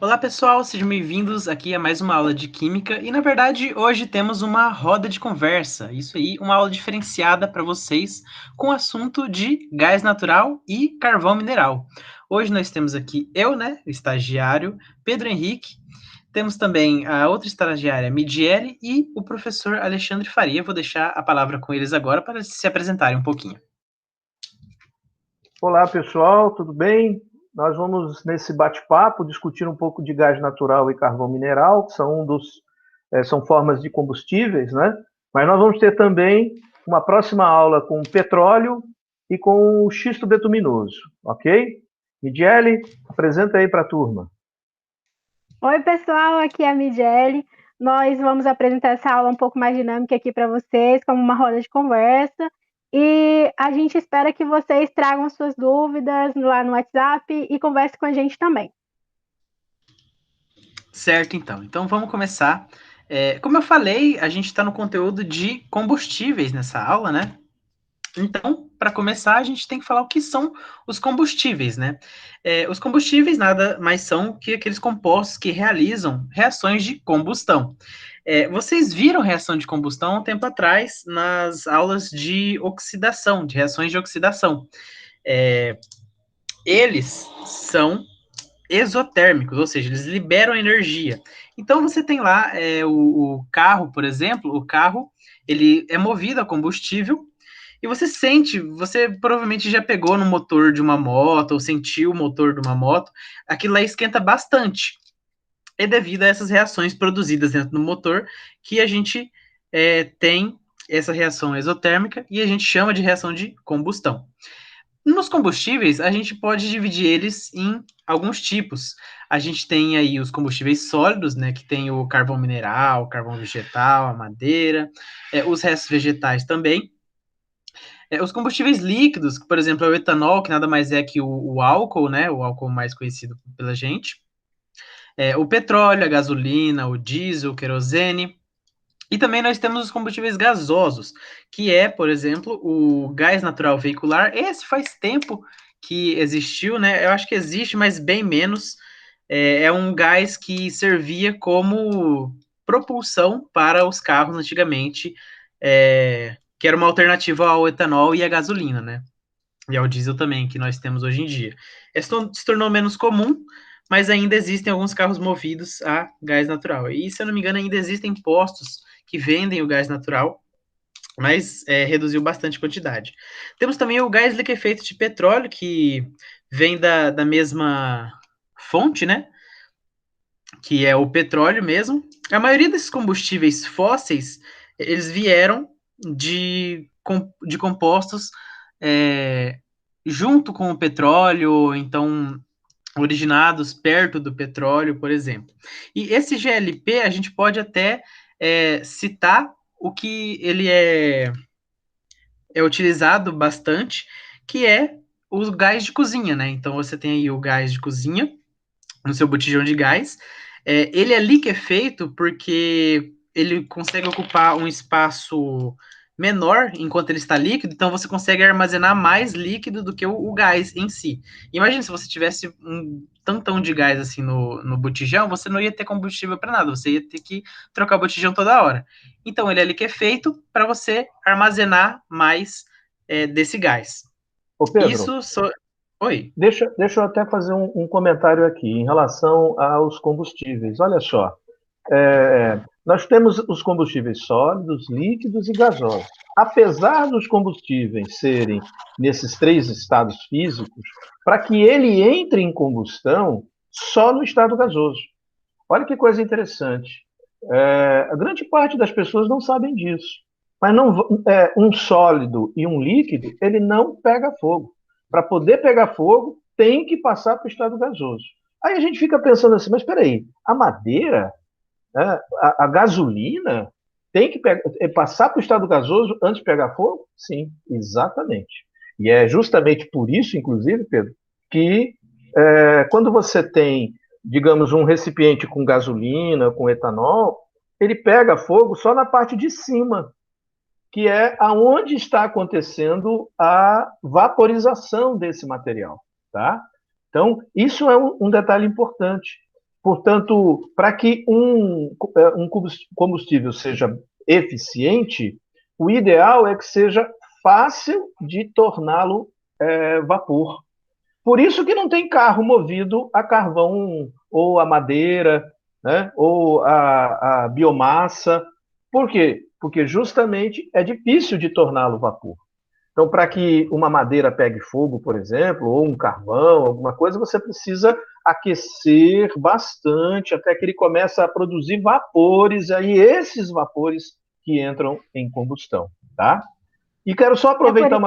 Olá pessoal, sejam bem-vindos aqui a mais uma aula de Química e na verdade hoje temos uma roda de conversa, isso aí, uma aula diferenciada para vocês com o assunto de gás natural e carvão mineral. Hoje nós temos aqui eu, né, o estagiário Pedro Henrique, temos também a outra estagiária Midiele e o professor Alexandre Faria. Vou deixar a palavra com eles agora para se apresentarem um pouquinho. Olá, pessoal, tudo bem? Nós vamos, nesse bate-papo, discutir um pouco de gás natural e carvão mineral, que são formas de combustíveis, né? Mas nós vamos ter também uma próxima aula com petróleo e com o xisto betuminoso, ok? Midiele, apresenta aí para a turma. Oi, pessoal, aqui é a Midiele. Nós vamos apresentar essa aula um pouco mais dinâmica aqui para vocês, como uma roda de conversa. E a gente espera que vocês tragam suas dúvidas lá no WhatsApp e conversem com a gente também. Certo, então. Então vamos começar. Como eu falei, a gente está no conteúdo de combustíveis nessa aula, né? Então, para começar, a gente tem que falar o que são os combustíveis, né? Os combustíveis nada mais são que aqueles compostos que realizam reações de combustão. Vocês viram reação de combustão há um tempo atrás nas aulas de oxidação, de reações de oxidação. Eles são exotérmicos, ou seja, eles liberam energia. Então você tem lá o carro, por exemplo, o carro ele é movido a combustível e você sente, você provavelmente já pegou no motor de uma moto ou sentiu o motor de uma moto, aquilo lá esquenta bastante. É devido a essas reações produzidas dentro do motor que a gente tem essa reação exotérmica e a gente chama de reação de combustão. Nos combustíveis, a gente pode dividir eles em alguns tipos. A gente tem aí os combustíveis sólidos, né, que tem o carvão mineral, o carvão vegetal, a madeira, os restos vegetais também. Os combustíveis líquidos, por exemplo, é o etanol, que nada mais é que o álcool, né, o álcool mais conhecido pela gente. O petróleo, a gasolina, o diesel, o querosene. E também nós temos os combustíveis gasosos, que é, por exemplo, o gás natural veicular. Esse faz tempo que existiu, né? Eu acho que existe, mas bem menos. É um gás que servia como propulsão para os carros antigamente, que era uma alternativa ao etanol e à gasolina, né? E ao diesel também, que nós temos hoje em dia. Esse se tornou menos comum, mas ainda existem alguns carros movidos a gás natural. E, se eu não me engano, ainda existem postos que vendem o gás natural, mas reduziu bastante a quantidade. Temos também o gás liquefeito de petróleo, que vem da mesma fonte, né? Que é o petróleo mesmo. A maioria desses combustíveis fósseis, eles vieram de compostos é, junto com o petróleo, então originados perto do petróleo, por exemplo. E esse GLP a gente pode até citar o que ele é utilizado bastante, que é o gás de cozinha, né? Então você tem aí o gás de cozinha no seu botijão de gás. Ele é liquefeito porque ele consegue ocupar um espaço menor enquanto ele está líquido, então você consegue armazenar mais líquido do que o gás em si. Imagina se você tivesse um tantão de gás assim no botijão, você não ia ter combustível para nada, você ia ter que trocar o botijão toda hora. Então ele é liquefeito para você armazenar mais desse gás. Ô, Pedro, Isso só. Oi. deixa eu até fazer um comentário aqui em relação aos combustíveis. Olha só. Nós temos os combustíveis sólidos, líquidos e gasosos. Apesar dos combustíveis serem nesses três estados físicos, para que ele entre em combustão, só no estado gasoso. Olha que coisa interessante. A grande parte das pessoas não sabem disso. Mas não, um sólido e um líquido, ele não pega fogo. Para poder pegar fogo, tem que passar para o estado gasoso. Aí a gente fica pensando assim, mas espera aí, a madeira, né, a gasolina tem que passar para o estado gasoso antes de pegar fogo? Sim, exatamente. E é justamente por isso, inclusive, Pedro, que quando você tem, digamos, um recipiente com gasolina, com etanol, ele pega fogo só na parte de cima, que é aonde está acontecendo a vaporização desse material, tá? Então, isso é um detalhe importante. Portanto, para que um combustível seja eficiente, o ideal é que seja fácil de torná-lo vapor. Por isso que não tem carro movido a carvão ou a madeira, né, ou a biomassa. Por quê? Porque justamente é difícil de torná-lo vapor. Então, para que uma madeira pegue fogo, por exemplo, ou um carvão, alguma coisa, você precisa aquecer bastante até que ele comece a produzir vapores, aí esses vapores que entram em combustão, tá? E quero só aproveitar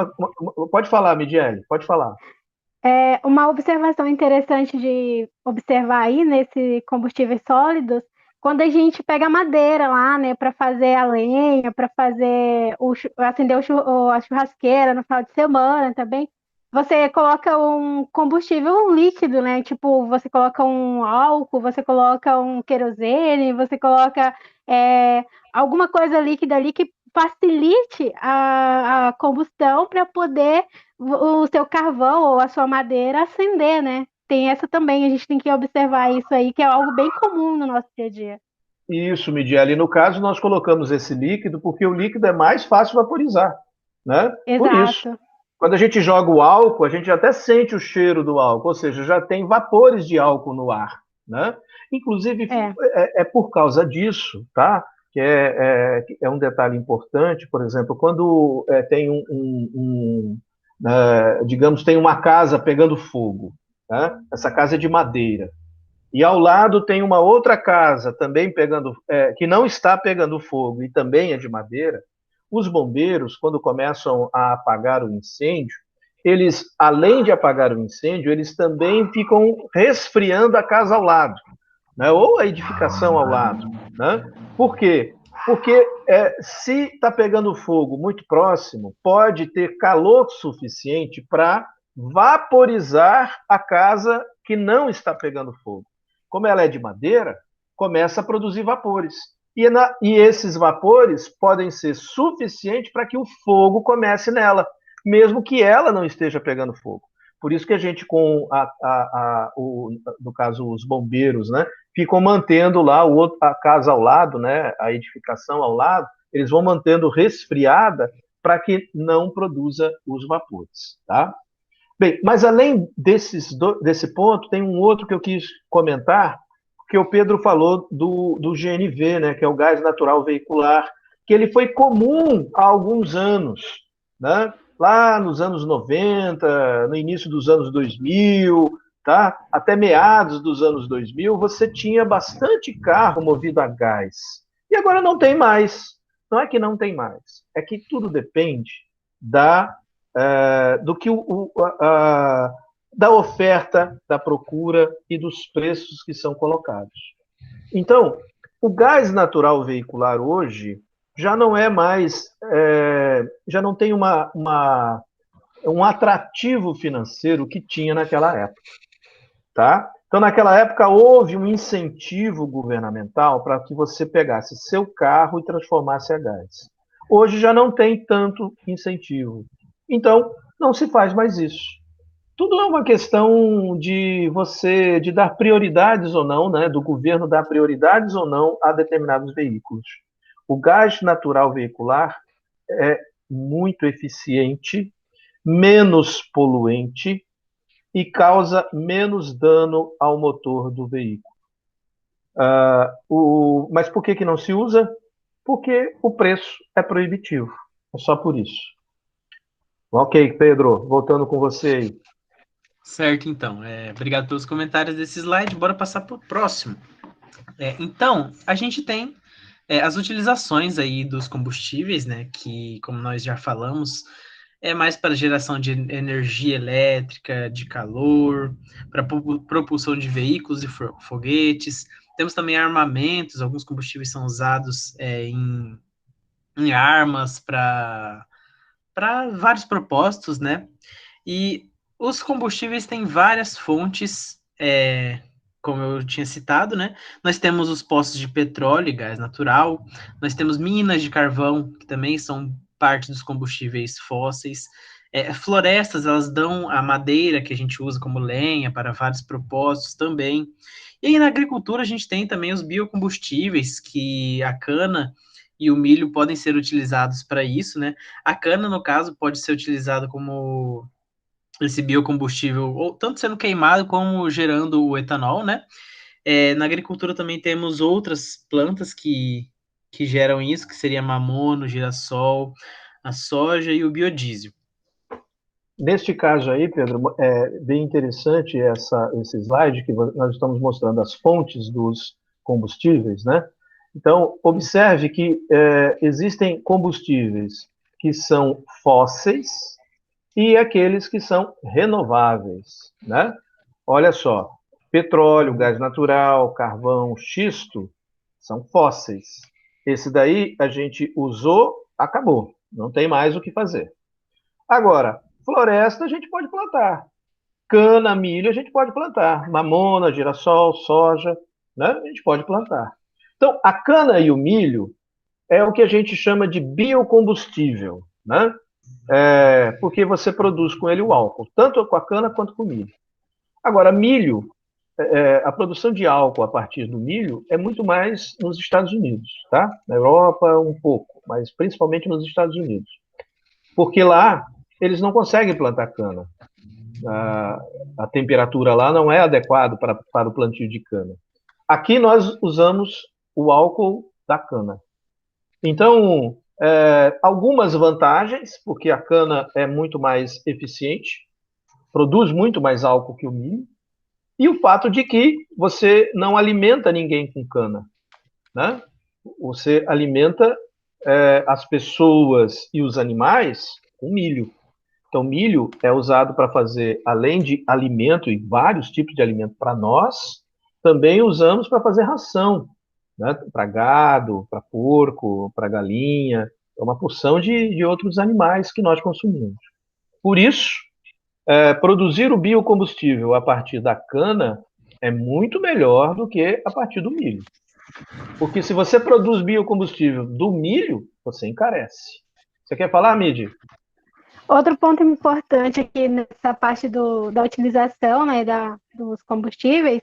Pode falar, Midiele, pode falar. Uma observação interessante de observar aí nesse combustíveis sólidos, quando a gente pega madeira lá, né, para fazer a lenha, para fazer acender a churrasqueira no final de semana também, você coloca um combustível líquido, né? Tipo, você coloca um álcool, você coloca um querosene, você coloca alguma coisa líquida ali que facilite a combustão para poder o seu carvão ou a sua madeira acender, né? Tem essa também, a gente tem que observar isso aí, que é algo bem comum no nosso dia a dia. Isso, Midiele. No caso, nós colocamos esse líquido porque o líquido é mais fácil vaporizar, né? Por isso. Exato. Quando a gente joga o álcool, a gente até sente o cheiro do álcool, ou seja, já tem vapores de álcool no ar, né? Inclusive, é por causa disso, tá? Que é um detalhe importante, por exemplo, quando tem digamos, tem uma casa pegando fogo, né? Essa casa é de madeira, e ao lado tem uma outra casa também que não está pegando fogo e também é de madeira. Os bombeiros, quando começam a apagar o incêndio, eles, além de apagar o incêndio, eles também ficam resfriando a casa ao lado, né? Ou a edificação ao lado, né? Por quê? Porque se está pegando fogo muito próximo, pode ter calor suficiente para vaporizar a casa que não está pegando fogo. Como ela é de madeira, começa a produzir vapores. E esses vapores podem ser suficientes para que o fogo comece nela, mesmo que ela não esteja pegando fogo. Por isso que a gente, no caso, os bombeiros, né, ficam mantendo lá a casa ao lado, né, a edificação ao lado, eles vão mantendo resfriada para que não produza os vapores, tá? Bem, mas além desse ponto, tem um outro que eu quis comentar, que o Pedro falou do GNV, né, que é o gás natural veicular, que ele foi comum há alguns anos, né? Lá nos anos 90, no início dos anos 2000, tá? Até meados dos anos 2000, você tinha bastante carro movido a gás. E agora não tem mais. Não é que não tem mais, é que tudo depende da oferta, da procura e dos preços que são colocados. Então, o gás natural veicular hoje já não é mais, já não tem um atrativo financeiro que tinha naquela época, tá? Então, naquela época, houve um incentivo governamental para que você pegasse seu carro e transformasse a gás. Hoje já não tem tanto incentivo. Então, não se faz mais isso. Tudo é uma questão de dar prioridades ou não, né? Do governo dar prioridades ou não a determinados veículos. O gás natural veicular é muito eficiente, menos poluente e causa menos dano ao motor do veículo. Mas por que não se usa? Porque o preço é proibitivo. É só por isso. Ok, Pedro, voltando com você aí. Certo, então. Obrigado pelos comentários desse slide. Bora passar para o próximo. Então, a gente tem as utilizações aí dos combustíveis, né? Que, como nós já falamos, é mais para geração de energia elétrica, de calor, para propulsão de veículos e foguetes. Temos também armamentos, alguns combustíveis são usados em armas para vários propósitos, né? E os combustíveis têm várias fontes, como eu tinha citado, né? Nós temos os poços de petróleo e gás natural, nós temos minas de carvão, que também são parte dos combustíveis fósseis, Florestas, elas dão a madeira que a gente usa como lenha para vários propósitos também. E aí na agricultura a gente tem também os biocombustíveis, que a cana e o milho podem ser utilizados para isso, né? A cana, no caso, pode ser utilizada como esse biocombustível, ou tanto sendo queimado como gerando o etanol, né? Na agricultura também temos outras plantas que geram isso, que seria a mamona, o girassol, a soja e o biodiesel. Neste caso aí, Pedro, é bem interessante esse slide que nós estamos mostrando as fontes dos combustíveis, né? Então, observe que existem combustíveis que são fósseis e aqueles que são renováveis, né? Olha só, petróleo, gás natural, carvão, xisto são fósseis. Esse daí a gente usou, acabou, não tem mais o que fazer. Agora, floresta a gente pode plantar. Cana, milho a gente pode plantar. Mamona, girassol, soja, né? A gente pode plantar. Então, a cana e o milho é o que a gente chama de biocombustível, né? Porque você produz com ele o álcool, tanto com a cana quanto com o milho. Agora, milho, a produção de álcool a partir do milho é muito mais nos Estados Unidos, tá? Na Europa um pouco, mas principalmente nos Estados Unidos. Porque lá eles não conseguem plantar cana. A temperatura lá não é adequada para o plantio de cana. Aqui nós usamos o álcool da cana. Então, algumas vantagens, porque a cana é muito mais eficiente, produz muito mais álcool que o milho, e o fato de que você não alimenta ninguém com cana, né? Você alimenta as pessoas e os animais com milho. Então, milho é usado para fazer, além de alimento e vários tipos de alimento para nós, também usamos para fazer ração, né? Para gado, para porco, para galinha, é uma porção de outros animais que nós consumimos. Por isso, produzir o biocombustível a partir da cana é muito melhor do que a partir do milho. Porque se você produz biocombustível do milho, você encarece. Você quer falar, Midi? Outro ponto importante aqui nessa parte da utilização, né, dos combustíveis,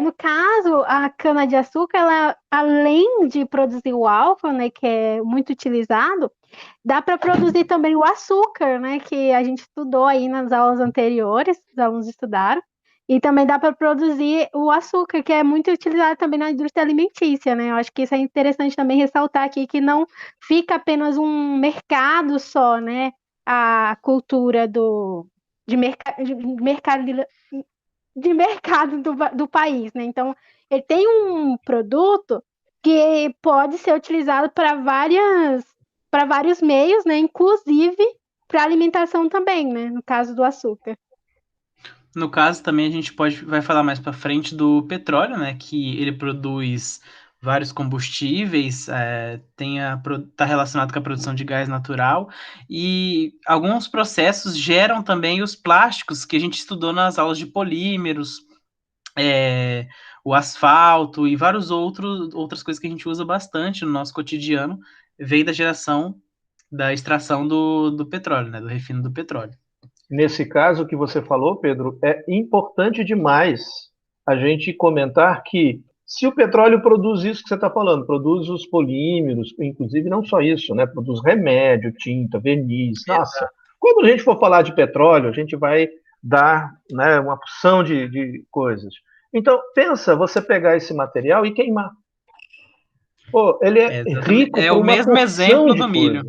no caso, a cana-de-açúcar, ela, além de produzir o álcool, né, que é muito utilizado, dá para produzir também o açúcar, né, que a gente estudou aí nas aulas anteriores, os alunos estudaram, e também dá para produzir o açúcar, que é muito utilizado também na indústria alimentícia, né? Eu acho que isso é interessante também ressaltar aqui, que não fica apenas um mercado só, né? A cultura de mercado do país, né? Então, ele tem um produto que pode ser utilizado para vários meios, né? Inclusive para alimentação também, né? No caso do açúcar. No caso, também a gente vai falar mais para frente do petróleo, né? Que ele produz vários combustíveis, está relacionado com a produção de gás natural, e alguns processos geram também os plásticos que a gente estudou nas aulas de polímeros, o asfalto e várias outras coisas que a gente usa bastante no nosso cotidiano, vem da extração do petróleo, né? Do refino do petróleo. Nesse caso que você falou, Pedro, é importante demais a gente comentar que se o petróleo produz isso que você está falando, produz os polímeros, inclusive não só isso, né? Produz remédio, tinta, verniz. Nossa, quando a gente for falar de petróleo, a gente vai dar, né, uma porção de coisas. Então, pensa você pegar esse material e queimar. Pô, ele é rico por o mesmo exemplo do milho.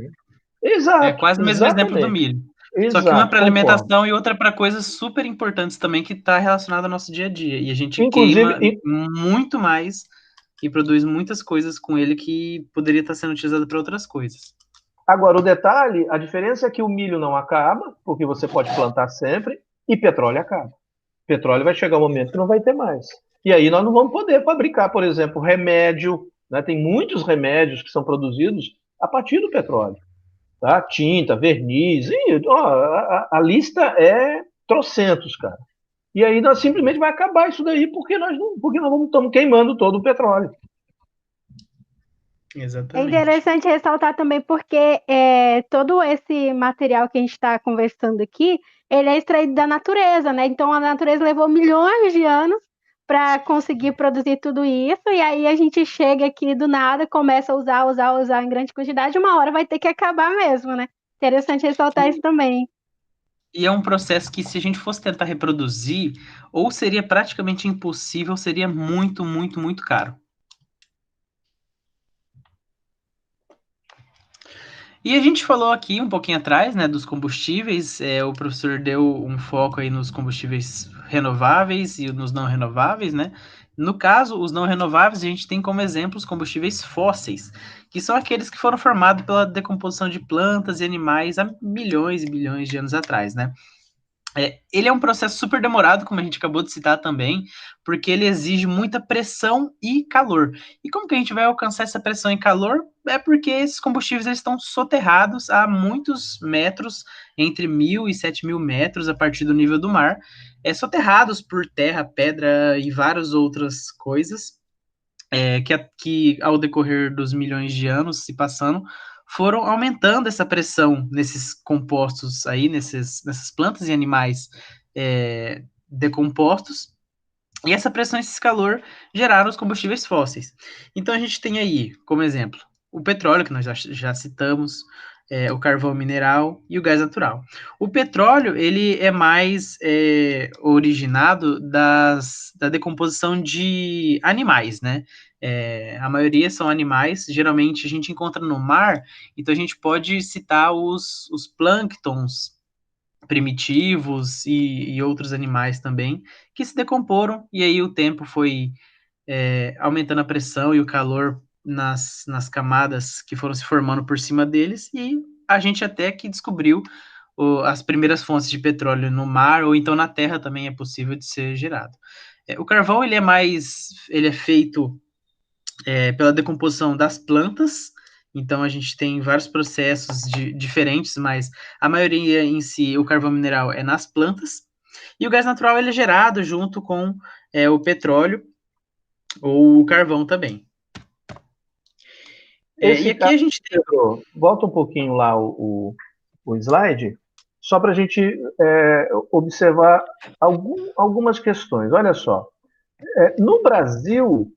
Exato. É quase o mesmo exemplo do milho. Exato, só que uma para concordo. alimentação e outra para coisas super importantes também que está relacionada ao nosso dia a dia. E a gente Inclusive, queima muito mais e produz muitas coisas com ele que poderia estar sendo utilizado para outras coisas. Agora, o detalhe, a diferença é que o milho não acaba, porque você pode plantar sempre, e petróleo acaba. Petróleo vai chegar um momento que não vai ter mais. E aí nós não vamos poder fabricar, por exemplo, remédio, né? Tem muitos remédios que são produzidos a partir do petróleo. Tá? Tinta, verniz, a lista é trocentos, cara. E aí nós simplesmente vai acabar isso daí porque nós estamos queimando todo o petróleo. É Exatamente. interessante ressaltar também porque todo esse material que a gente está conversando aqui, ele é extraído da natureza, né? Então a natureza levou milhões de anos para conseguir produzir tudo isso, e aí a gente chega aqui do nada, começa a usar em grande quantidade, uma hora vai ter que acabar mesmo, né? Interessante ressaltar isso também. E é um processo que, se a gente fosse tentar reproduzir, ou seria praticamente impossível, ou seria muito, muito, muito caro. E a gente falou aqui um pouquinho atrás, né, dos combustíveis. O professor deu um foco aí nos combustíveis renováveis e nos não renováveis, né? No caso, os não renováveis, a gente tem como exemplo os combustíveis fósseis, que são aqueles que foram formados pela decomposição de plantas e animais há milhões e bilhões de anos atrás, né? Ele é um processo super demorado, como a gente acabou de citar também, porque ele exige muita pressão e calor. E como que a gente vai alcançar essa pressão e calor? É porque esses combustíveis eles estão soterrados a muitos metros, entre 1.000 e 7.000 metros a partir do nível do mar, soterrados por terra, pedra e várias outras coisas que ao decorrer dos milhões de anos se passando, foram aumentando essa pressão nesses compostos aí, nessas plantas e animais decompostos, e essa pressão e esse calor geraram os combustíveis fósseis. Então a gente tem aí, como exemplo, o petróleo, que nós já citamos, o carvão mineral e o gás natural. O petróleo, ele é mais originado da decomposição de animais, né? A maioria são animais, geralmente a gente encontra no mar, então a gente pode citar os plânctons primitivos e outros animais também, que se decomporam, e aí o tempo foi aumentando a pressão e o calor nas camadas que foram se formando por cima deles, e a gente até que descobriu as primeiras fontes de petróleo no mar, ou então na terra também é possível de ser gerado. O carvão ele é feito pela decomposição das plantas, então a gente tem vários processos diferentes, mas a maioria em si, o carvão mineral é nas plantas, e o gás natural ele é gerado junto com o petróleo ou o carvão também. E Esse aqui caso, a gente tem. Pedro, volta um pouquinho lá o slide, só para a gente observar algumas questões. Olha só, no Brasil,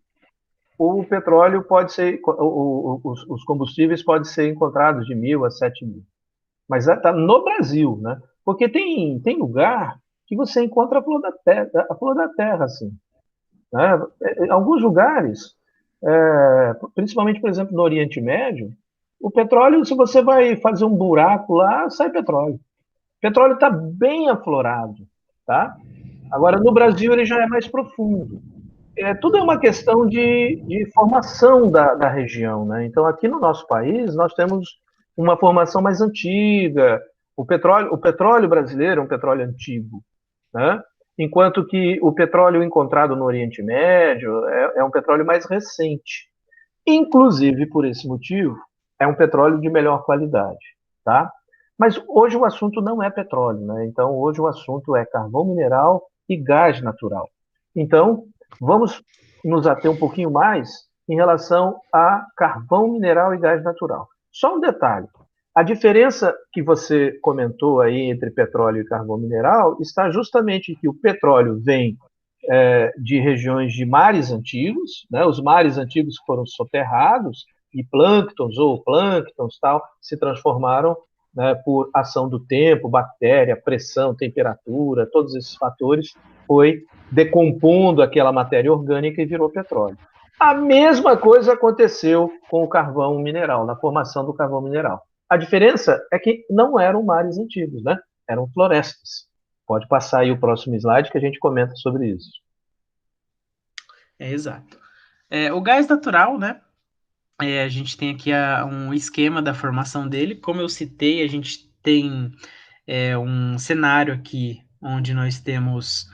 o petróleo pode ser, os combustíveis podem ser encontrados de 1.000 a 7.000, mas está no Brasil, né? Porque tem lugar que você encontra a flor da terra, assim, né? Em alguns lugares, principalmente, por exemplo, no Oriente Médio, o petróleo, se você vai fazer um buraco lá, sai petróleo. O petróleo está bem aflorado, tá? Agora, no Brasil, ele já é mais profundo. Tudo é uma questão de formação da região, né? Então, aqui no nosso país, nós temos uma formação mais antiga. O petróleo brasileiro é um petróleo antigo, né? Enquanto que o petróleo encontrado no Oriente Médio é um petróleo mais recente. Inclusive, por esse motivo, é um petróleo de melhor qualidade, tá? Mas hoje o assunto não é petróleo, né? Então, hoje o assunto é carvão mineral e gás natural. Então, vamos nos ater um pouquinho mais em relação a carvão mineral e gás natural. Só um detalhe: a diferença que você comentou aí entre petróleo e carvão mineral está justamente que o petróleo vem de regiões de mares antigos, né? Os mares antigos foram soterrados e plânctons ou plânctons tal se transformaram, né, por ação do tempo, bactéria, pressão, temperatura, todos esses fatores foi decompondo aquela matéria orgânica e virou petróleo. A mesma coisa aconteceu com o carvão mineral, na formação do carvão mineral. A diferença é que não eram mares antigos, né? Eram florestas. Pode passar aí o próximo slide que a gente comenta sobre isso. Exato. O gás natural, né? A gente tem aqui um esquema da formação dele. Como eu citei, a gente tem um cenário aqui onde nós temos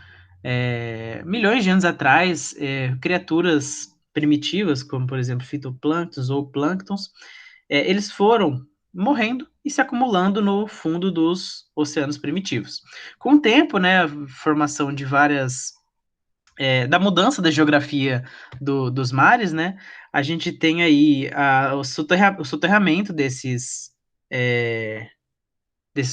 milhões de anos atrás criaturas primitivas, como por exemplo fitoplânctons ou plânctons, eles foram morrendo e se acumulando no fundo dos oceanos primitivos. Com o tempo, né, a formação de da mudança da geografia dos mares, né, a gente tem aí o soterramento desses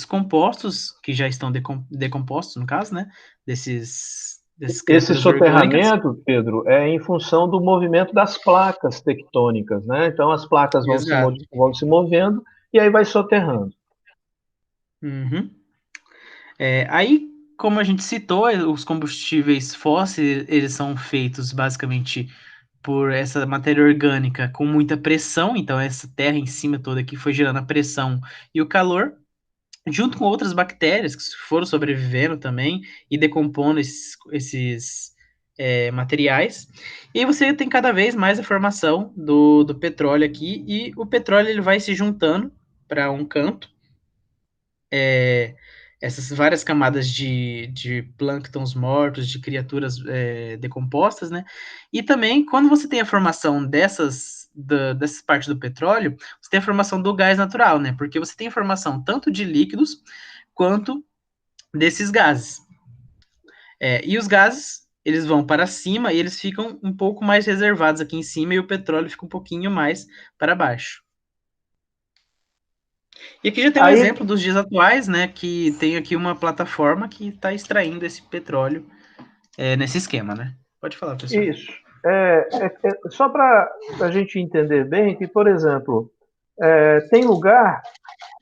compostos, que já estão decompostos, no caso, né? Dessas Esse criaturas orgânicas. soterramento, Pedro, é em função do movimento das placas tectônicas, né? Então as placas Exato. vão se movendo e aí vai soterrando. Uhum. Aí, como a gente citou, os combustíveis fósseis, eles são feitos basicamente por essa matéria orgânica com muita pressão, então essa terra em cima toda aqui foi gerando a pressão e o calor, junto com outras bactérias que foram sobrevivendo também e decompondo esses materiais. E aí você tem cada vez mais a formação do petróleo aqui, e o petróleo ele vai se juntando para um canto, essas várias camadas de plânctons mortos, de criaturas decompostas, né? E também, quando você tem a formação dessas partes do petróleo, você tem a formação do gás natural, né? Porque você tem a formação tanto de líquidos quanto desses gases. E os gases, eles vão para cima e eles ficam um pouco mais reservados aqui em cima, e o petróleo fica um pouquinho mais para baixo. E aqui já tem um Aí, exemplo dos dias atuais, né? Que tem aqui uma plataforma que está extraindo esse petróleo nesse esquema, né? Pode falar, professor. isso. Só para a gente entender bem que, por exemplo, tem lugar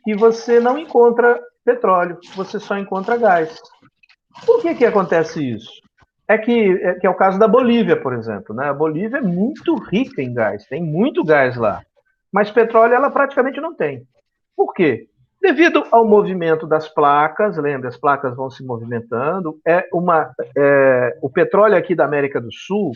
que você não encontra petróleo, você só encontra gás. Por que acontece isso? Que é o caso da Bolívia, por exemplo. Né? A Bolívia é muito rica em gás, tem muito gás lá. Mas petróleo ela praticamente não tem. Por quê? Devido ao movimento das placas, lembra, as placas vão se movimentando. O petróleo aqui da América do Sul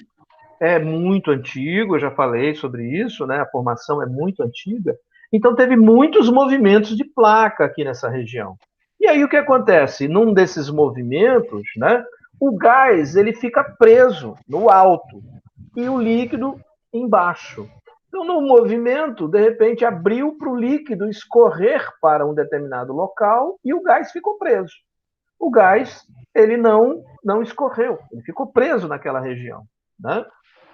é muito antigo, eu já falei sobre isso, né? A formação é muito antiga. Então teve muitos movimentos de placa aqui nessa região. E aí o que acontece? Num desses movimentos, né, o gás ele fica preso no alto e o líquido embaixo. Então, no movimento, de repente, abriu para o líquido escorrer para um determinado local e o gás ficou preso. O gás ele não escorreu, ele ficou preso naquela região. Né?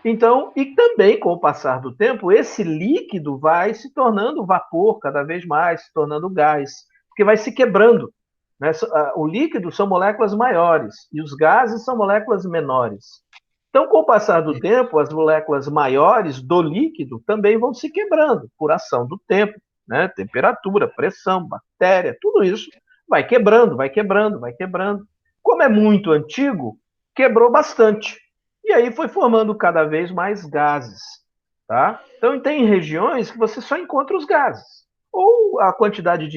Então, e também com o passar do tempo, esse líquido vai se tornando vapor cada vez mais, se tornando gás, porque vai se quebrando. Né? O líquido são moléculas maiores e os gases são moléculas menores. Então, com o passar do tempo, as moléculas maiores do líquido também vão se quebrando por ação do tempo, né? Temperatura, pressão, bactéria, tudo isso vai quebrando, vai quebrando, vai quebrando. Como é muito antigo, quebrou bastante. E aí foi formando cada vez mais gases. Tá? Então, tem regiões que você só encontra os gases. Ou a quantidade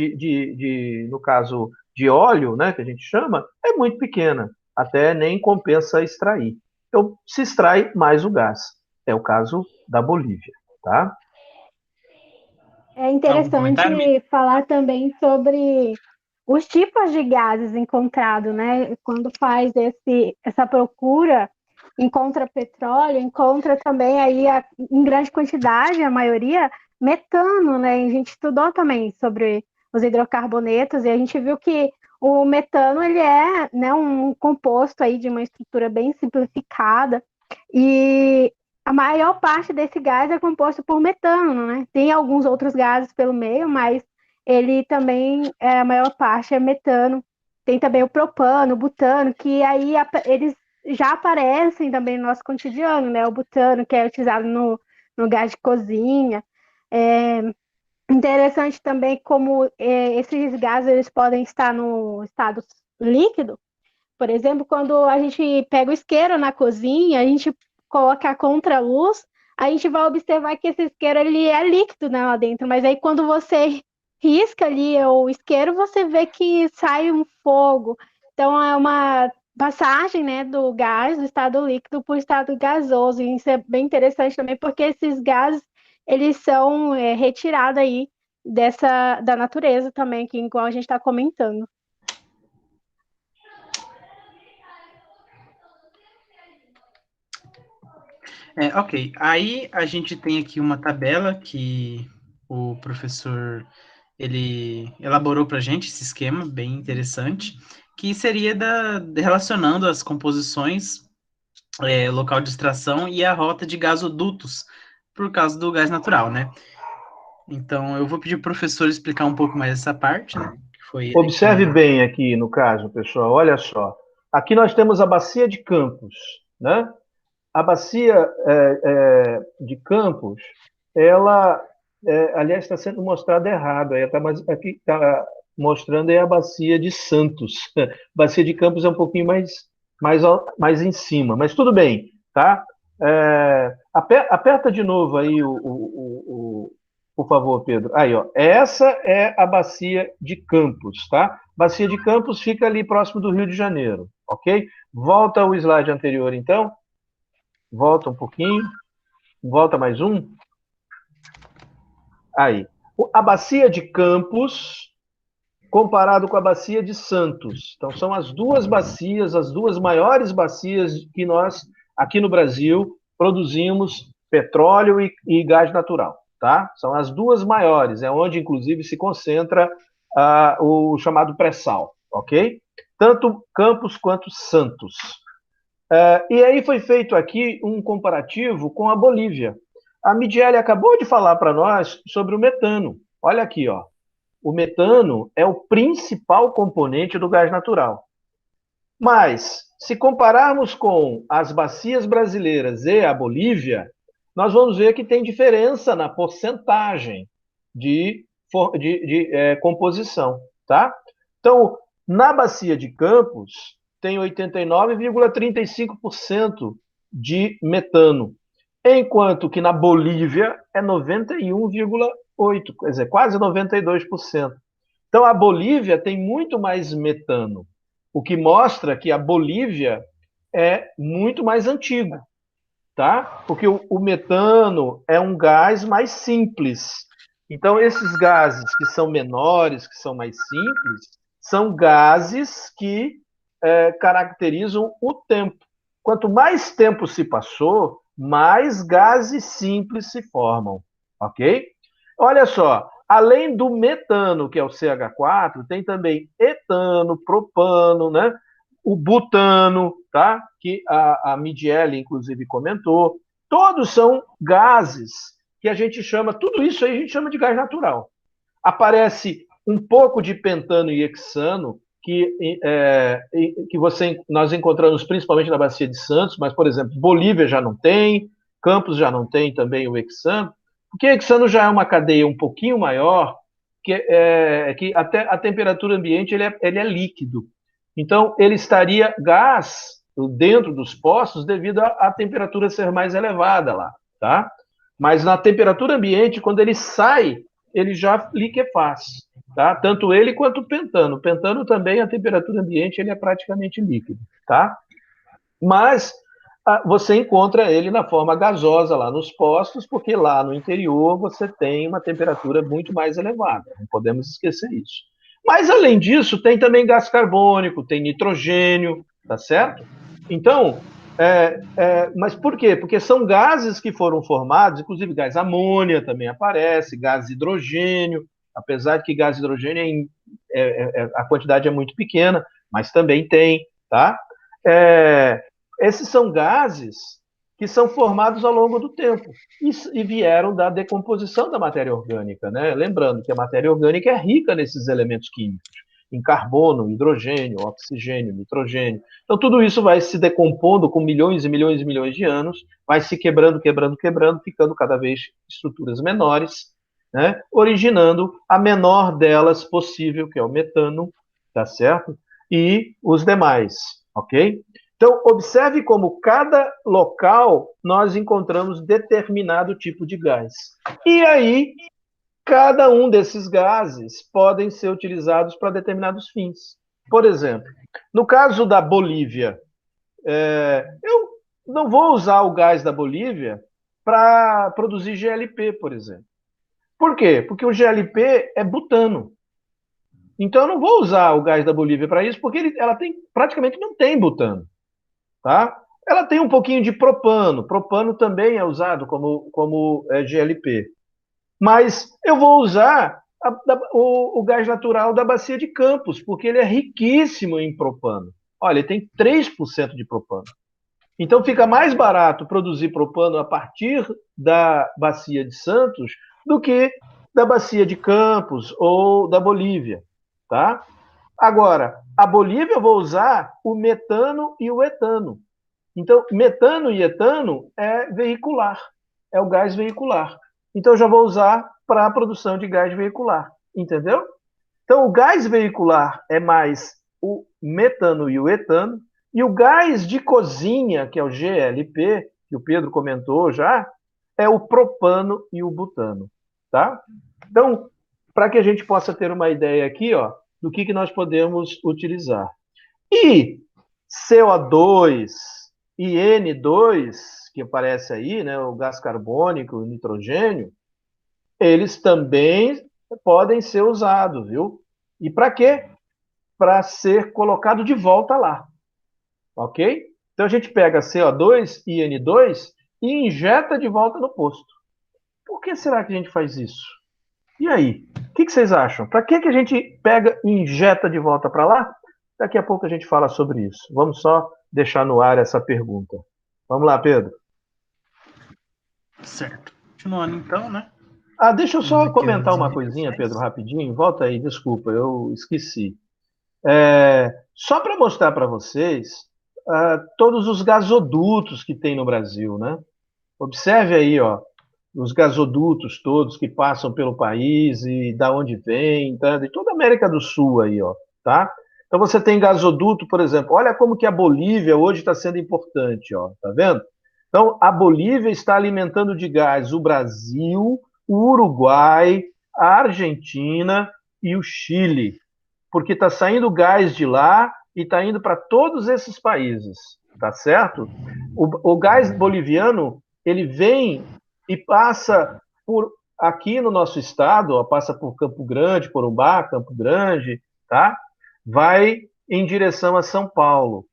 no caso, de óleo, né, que a gente chama, é muito pequena. Até nem compensa extrair. Então, se extrai mais o gás. É o caso da Bolívia. Tá? É Algum comentário? interessante falar também sobre os tipos de gases encontrados, né? Quando faz essa procura, encontra petróleo, encontra também aí em grande quantidade, a maioria, metano, né? A gente estudou também sobre os hidrocarbonetos e a gente viu que o metano ele é, né, um composto aí de uma estrutura bem simplificada e a maior parte desse gás é composto por metano, né? Tem alguns outros gases pelo meio, mas ele também, a maior parte é metano. Tem também o propano, o butano, que aí eles já aparecem também no nosso cotidiano, né? O butano, que é utilizado no gás de cozinha. É interessante também como esses gases eles podem estar no estado líquido. Por exemplo, quando a gente pega o isqueiro na cozinha, a gente coloca a contraluz, a gente vai observar que esse isqueiro ele é líquido, né, lá dentro, mas aí quando você risca ali o isqueiro, você vê que sai um fogo. Então é uma passagem, né, do gás do estado líquido para o estado gasoso. E isso é bem interessante também, porque esses gases eles são retirados aí da natureza também, que igual a gente está comentando. Ok. Aí a gente tem aqui uma tabela que o professor ele elaborou para a gente esse esquema bem interessante, que seria relacionando as composições, local de extração e a rota de gasodutos por causa do gás natural, né? Então, eu vou pedir para o professor explicar um pouco mais essa parte, né? Que foi Observe bem aqui no caso, pessoal, olha só. Aqui nós temos a bacia de Campos, né? A bacia de Campos, ela, aliás, está sendo mostrada errado. Aqui está mostrando a bacia de Santos. Bacia de Campos é um pouquinho mais em cima, mas tudo bem, tá? Aperta de novo aí por favor, Pedro. Aí, ó. Essa é a bacia de Campos, tá? Bacia de Campos fica ali próximo do Rio de Janeiro, ok? Volta ao slide anterior, então. Volta um pouquinho. Volta mais um. Aí. A bacia de Campos comparado com a bacia de Santos. Então, são as duas bacias, as duas maiores bacias que nós, aqui no Brasil, produzimos petróleo e gás natural. Tá? São as duas maiores, é onde, inclusive, se concentra o chamado pré-sal, ok? Tanto Campos quanto Santos. E aí foi feito aqui um comparativo com a Bolívia. A Midiele acabou de falar para nós sobre o metano. Olha aqui, ó. O metano é o principal componente do gás natural. Mas, se compararmos com as bacias brasileiras e a Bolívia, nós vamos ver que tem diferença na porcentagem de composição, tá? Então, na bacia de Campos, tem 89,35% de metano, enquanto que na Bolívia é 91,8%, quer dizer, quase 92%. Então, a Bolívia tem muito mais metano, o que mostra que a Bolívia é muito mais antiga. Tá? Porque o metano é um gás mais simples. Então, esses gases que são menores, que são mais simples, são gases que caracterizam o tempo. Quanto mais tempo se passou, mais gases simples se formam. Ok? Olha só, além do metano, que é o CH4, tem também etano, propano, né? O butano, tá? Que a Midiele, inclusive, comentou. Todos são gases que a gente chama, tudo isso aí a gente chama de gás natural. Aparece um pouco de pentano e hexano, que nós encontramos principalmente na Bacia de Santos, mas, por exemplo, Bolívia já não tem, Campos já não tem também o hexano, porque o hexano já é uma cadeia um pouquinho maior, que até a temperatura ambiente ele é líquido. Então, ele estaria gás dentro dos poços devido à temperatura ser mais elevada lá, tá? Mas na temperatura ambiente, quando ele sai, ele já liquefaz, tá? Tanto ele quanto o pentano. O pentano também, a temperatura ambiente, ele é praticamente líquido, tá? Mas você encontra ele na forma gasosa lá nos postos, porque lá no interior você tem uma temperatura muito mais elevada. Não podemos esquecer isso. Mas, além disso, tem também gás carbônico, tem nitrogênio, tá certo? Então, mas por quê? Porque são gases que foram formados, inclusive gás amônia também aparece, gás hidrogênio, apesar de que gás hidrogênio a quantidade é muito pequena, mas também tem, tá? Esses são gases que são formados ao longo do tempo e vieram da decomposição da matéria orgânica, né? Lembrando que a matéria orgânica é rica nesses elementos químicos, em carbono, hidrogênio, oxigênio, nitrogênio. Então, tudo isso vai se decompondo com milhões e milhões e milhões de anos, vai se quebrando, ficando cada vez estruturas menores, né? Originando a menor delas possível, que é o metano, tá certo? E os demais, ok? Então, observe como cada local nós encontramos determinado tipo de gás. E aí, cada um desses gases podem ser utilizados para determinados fins. Por exemplo, no caso da Bolívia, eu não vou usar o gás da Bolívia para produzir GLP, por exemplo. Por quê? Porque o GLP é butano. Então, eu não vou usar o gás da Bolívia para isso, porque ela praticamente não tem butano. Tá? Ela tem um pouquinho de propano. Propano também é usado como GLP. Mas eu vou usar o gás natural da Bacia de Campos, porque ele é riquíssimo em propano. Olha, ele tem 3% de propano. Então fica mais barato produzir propano a partir da bacia de Santos do que da bacia de Campos ou da Bolívia, tá? Agora, a Bolívia eu vou usar o metano e o etano. Então, metano e etano é veicular, é o gás veicular. Então, eu já vou usar para a produção de gás veicular, entendeu? Então, o gás veicular é mais o metano e o etano, e o gás de cozinha, que é o GLP, que o Pedro comentou já, é o propano e o butano, tá? Então, para que a gente possa ter uma ideia aqui, ó, do que nós podemos utilizar. E CO2 e N2, que aparece aí, né, o gás carbônico, o nitrogênio, eles também podem ser usados, viu? E para quê? Para ser colocado de volta lá, ok? Então a gente pega CO2 e N2 e injeta de volta no posto. Por que será que a gente faz isso? E aí? O que vocês acham? Para que a gente pega e injeta de volta para lá? Daqui a pouco a gente fala sobre isso. Vamos só deixar no ar essa pergunta. Vamos lá, Pedro. Certo. Continuando então, né? Deixa eu só comentar uma coisinha, Pedro, rapidinho. Volta aí, desculpa, eu esqueci. Só para mostrar para vocês todos os gasodutos que tem no Brasil, né? Observe aí, ó, os gasodutos todos que passam pelo país e da onde vem, tá? De toda a América do Sul aí, ó, tá? Então você tem gasoduto, por exemplo, olha como que a Bolívia hoje está sendo importante, ó, tá vendo? Então a Bolívia está alimentando de gás o Brasil, o Uruguai, a Argentina e o Chile, porque está saindo gás de lá e está indo para todos esses países, tá certo? O gás boliviano, ele vem e passa por aqui no nosso estado, ó, passa por Campo Grande, Corumbá, Campo Grande, tá? Vai em direção a São Paulo.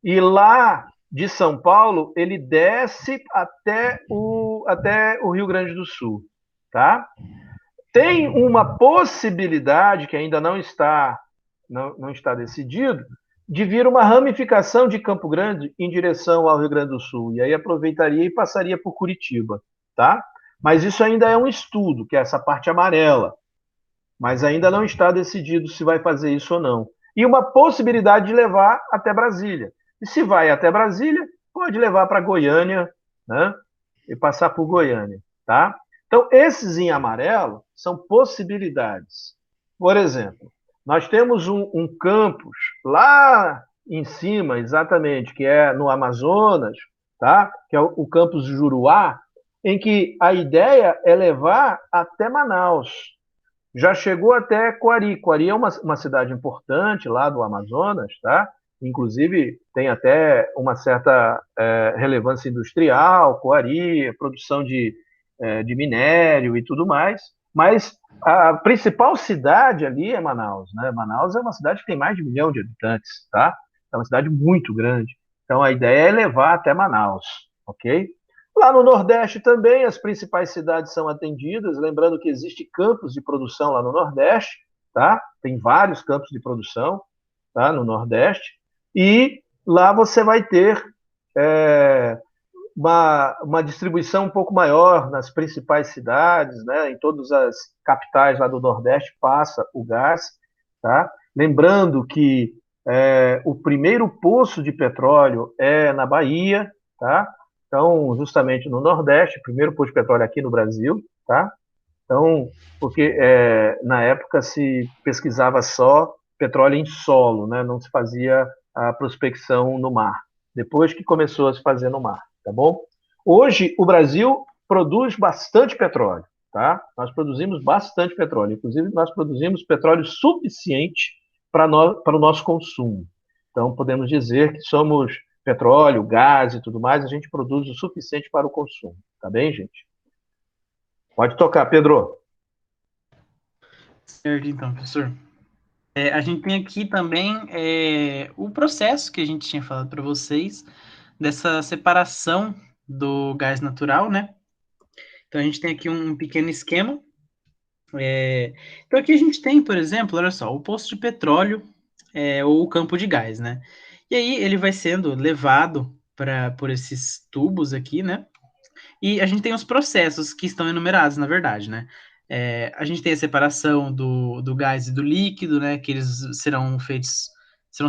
E lá de São Paulo, ele desce até o Rio Grande do Sul, tá? Tem uma possibilidade que ainda não está decidido, de vir uma ramificação de Campo Grande em direção ao Rio Grande do Sul. E aí aproveitaria e passaria por Curitiba, tá? Mas isso ainda é um estudo, que é essa parte amarela. Mas ainda não está decidido se vai fazer isso ou não. E uma possibilidade de levar até Brasília. E se vai até Brasília, pode levar para Goiânia, né? E passar por Goiânia, tá? Então, esses em amarelo são possibilidades. Por exemplo, nós temos um campus lá em cima, exatamente, que é no Amazonas, tá? Que é o campus Juruá, em que a ideia é levar até Manaus. Já chegou até Coari. Coari é uma cidade importante lá do Amazonas, tá? Inclusive, tem até uma certa relevância industrial, Coari, produção de minério e tudo mais. Mas a principal cidade ali é Manaus, né? Manaus é uma cidade que tem mais de 1 milhão de habitantes, tá? É uma cidade muito grande. Então, a ideia é levar até Manaus, ok? Lá no Nordeste também, as principais cidades são atendidas, lembrando que existe campos de produção lá no Nordeste, tá? Tem vários campos de produção, tá? No Nordeste, e lá você vai ter uma distribuição um pouco maior nas principais cidades, né? Em todas as capitais lá do Nordeste passa o gás, tá? Lembrando que o primeiro poço de petróleo é na Bahia, tá? Então, justamente no Nordeste, primeiro poço de petróleo aqui no Brasil, tá? Então, porque na época se pesquisava só petróleo em solo, né? Não se fazia a prospecção no mar. Depois que começou a se fazer no mar, tá bom? Hoje, o Brasil produz bastante petróleo, tá? Nós produzimos bastante petróleo. Inclusive, nós produzimos petróleo suficiente para o nosso consumo. Então, podemos dizer que somos petróleo, gás e tudo mais, a gente produz o suficiente para o consumo. Tá bem, gente? Pode tocar, Pedro. Certo, então, professor. A gente tem aqui também o processo que a gente tinha falado para vocês, dessa separação do gás natural, né? Então, a gente tem aqui um pequeno esquema. Então, aqui a gente tem, por exemplo, olha só, o poço de petróleo ou o campo de gás, né? E aí ele vai sendo levado por esses tubos aqui, né? E a gente tem os processos que estão enumerados, na verdade, né? A gente tem a separação do gás e do líquido, né? Que eles serão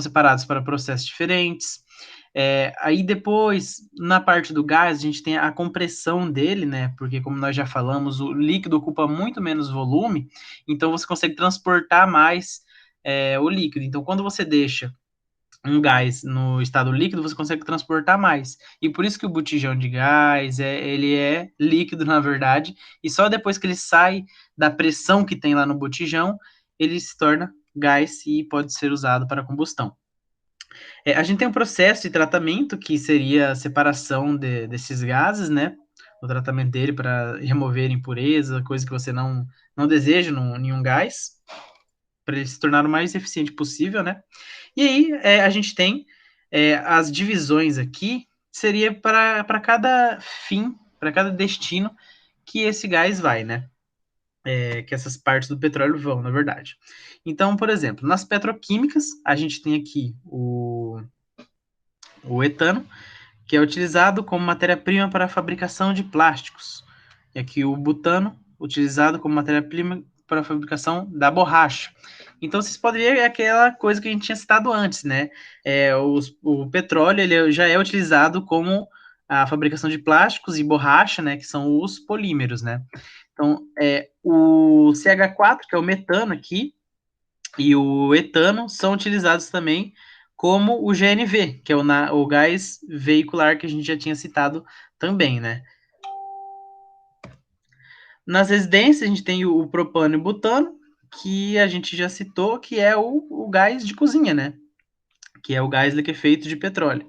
separados para processos diferentes. Aí depois, na parte do gás, a gente tem a compressão dele, né? Porque, como nós já falamos, o líquido ocupa muito menos volume, então você consegue transportar mais o líquido. Então, quando você deixa um gás no estado líquido, você consegue transportar mais. E por isso que o botijão de gás, ele é líquido, na verdade, e só depois que ele sai da pressão que tem lá no botijão, ele se torna gás e pode ser usado para combustão. A gente tem um processo de tratamento que seria a separação desses gases, né? O tratamento dele para remover impureza, coisa que você não deseja em um gás, para ele se tornar o mais eficiente possível, né? E aí a gente tem as divisões aqui, seria para cada fim, para cada destino que esse gás vai, né? Que essas partes do petróleo vão, na verdade. Então, por exemplo, nas petroquímicas, a gente tem aqui o etano, que é utilizado como matéria-prima para a fabricação de plásticos. E aqui o butano, utilizado como matéria-prima para a fabricação da borracha. Então, vocês podem ver aquela coisa que a gente tinha citado antes, né? O petróleo ele já é utilizado como a fabricação de plásticos e borracha, né? Que são os polímeros, né? Então, o CH4, que é o metano aqui, e o etano são utilizados também como o GNV, que é o gás veicular que a gente já tinha citado também, né? Nas residências, a gente tem o propano e o butano, que a gente já citou, que é o gás de cozinha, né? Que é o gás liquefeito de petróleo.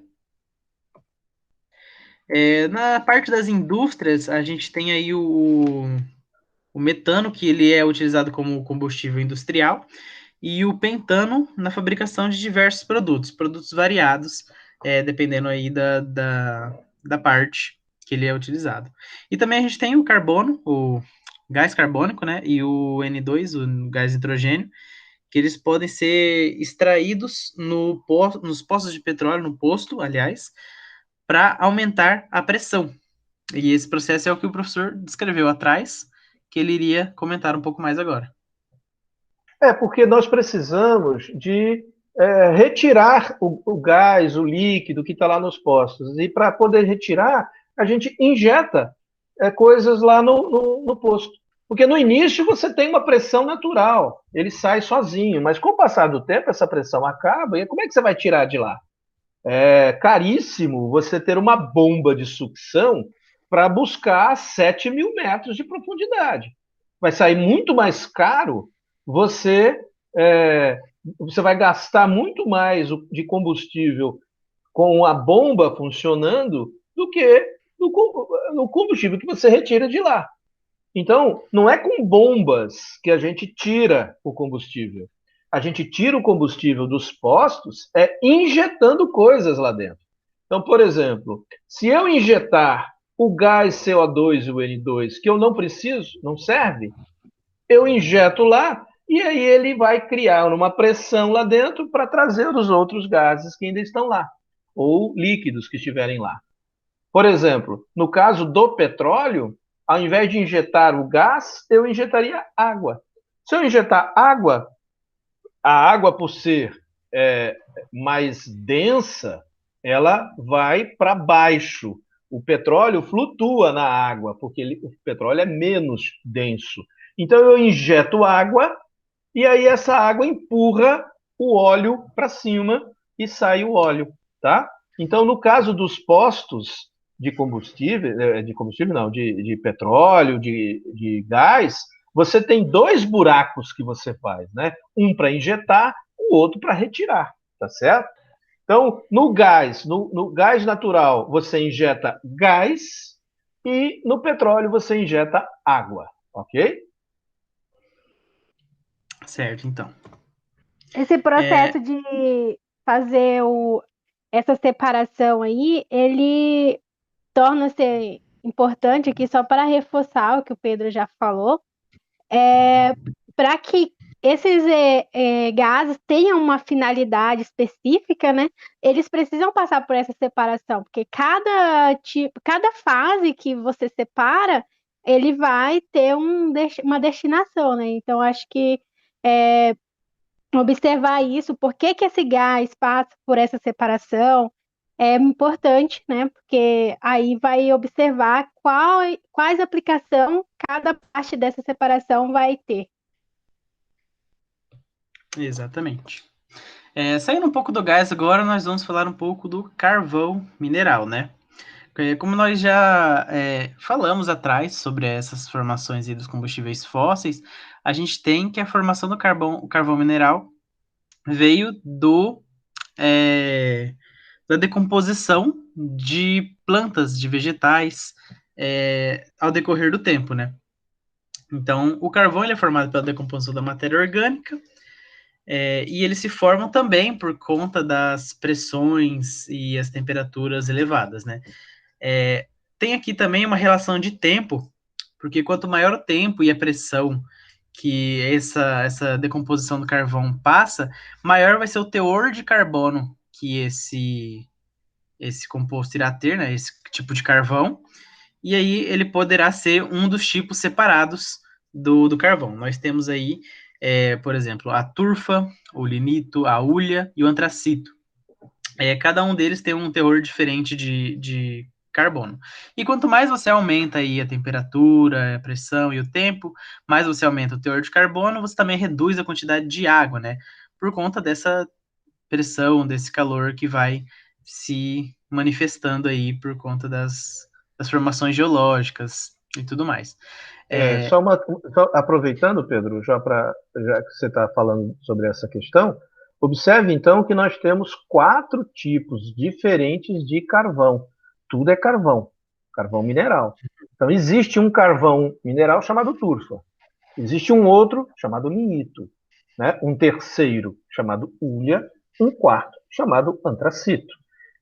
Na parte das indústrias, a gente tem aí o metano, que ele é utilizado como combustível industrial, e o pentano na fabricação de diversos produtos variados, dependendo aí da parte que ele é utilizado. E também a gente tem o carbono, o gás carbônico, né, e o N2, o gás nitrogênio, que eles podem ser extraídos nos postos de petróleo, no posto, aliás, para aumentar a pressão. E esse processo é o que o professor descreveu atrás, que ele iria comentar um pouco mais agora. Porque nós precisamos de retirar o gás, o líquido que está lá nos postos. E para poder retirar, a gente injeta coisas lá no posto. Porque no início você tem uma pressão natural, ele sai sozinho, mas com o passar do tempo essa pressão acaba, e como é que você vai tirar de lá? É caríssimo você ter uma bomba de sucção para buscar 7.000 metros de profundidade. Vai sair muito mais caro, você, você vai gastar muito mais de combustível com a bomba funcionando do que no combustível que você retira de lá. Então, não é com bombas que a gente tira o combustível. A gente tira o combustível dos postos injetando coisas lá dentro. Então, por exemplo, se eu injetar o gás CO2 e o N2 que eu não preciso, não serve, eu injeto lá e aí ele vai criar uma pressão lá dentro para trazer os outros gases que ainda estão lá, ou líquidos que estiverem lá. Por exemplo, no caso do petróleo, ao invés de injetar o gás, eu injetaria água. Se eu injetar água, a água, por ser mais densa, ela vai para baixo. O petróleo flutua na água, porque o petróleo é menos denso. Então eu injeto água e aí essa água empurra o óleo para cima e sai o óleo, tá? Então, no caso dos postos de combustível não, de petróleo, de gás, você tem dois buracos que você faz, né? Um para injetar, o outro para retirar, tá certo? Então, no gás natural, você injeta gás e no petróleo você injeta água, ok? Certo, então. Esse processo de fazer essa separação aí, ele torna-se importante aqui, só para reforçar o que o Pedro já falou, para que esses gases tenham uma finalidade específica, né? Eles precisam passar por essa separação, porque cada fase que você separa, ele vai ter uma destinação, né? Então, acho que observar isso, por que que esse gás passa por essa separação, é importante, né? Porque aí vai observar quais aplicação cada parte dessa separação vai ter. Exatamente. Saindo um pouco do gás agora, nós vamos falar um pouco do carvão mineral, né? Como nós já falamos atrás sobre essas formações aí dos combustíveis fósseis, a gente tem que a formação do o carvão mineral veio da decomposição de plantas, de vegetais, ao decorrer do tempo, né? Então, o carvão ele é formado pela decomposição da matéria orgânica, e eles se formam também por conta das pressões e as temperaturas elevadas, né? Tem aqui também uma relação de tempo, porque quanto maior o tempo e a pressão que essa decomposição do carvão passa, maior vai ser o teor de carbono que esse composto irá ter, né? Esse tipo de carvão, e aí ele poderá ser um dos tipos separados do carvão. Nós temos aí, por exemplo, a turfa, o linito, a hulha e o antracito. Cada um deles tem um teor diferente de carbono. E quanto mais você aumenta aí a temperatura, a pressão e o tempo, mais você aumenta o teor de carbono, você também reduz a quantidade de água, né? Por conta dessa pressão, desse calor que vai se manifestando aí por conta das formações geológicas e tudo mais. Só aproveitando, Pedro, já que você está falando sobre essa questão, observe então que nós temos 4 tipos diferentes de carvão. Tudo é carvão mineral. Então existe um carvão mineral chamado turfa, existe um outro chamado lignito, né? Um terceiro chamado hulha, um quarto chamado antracito.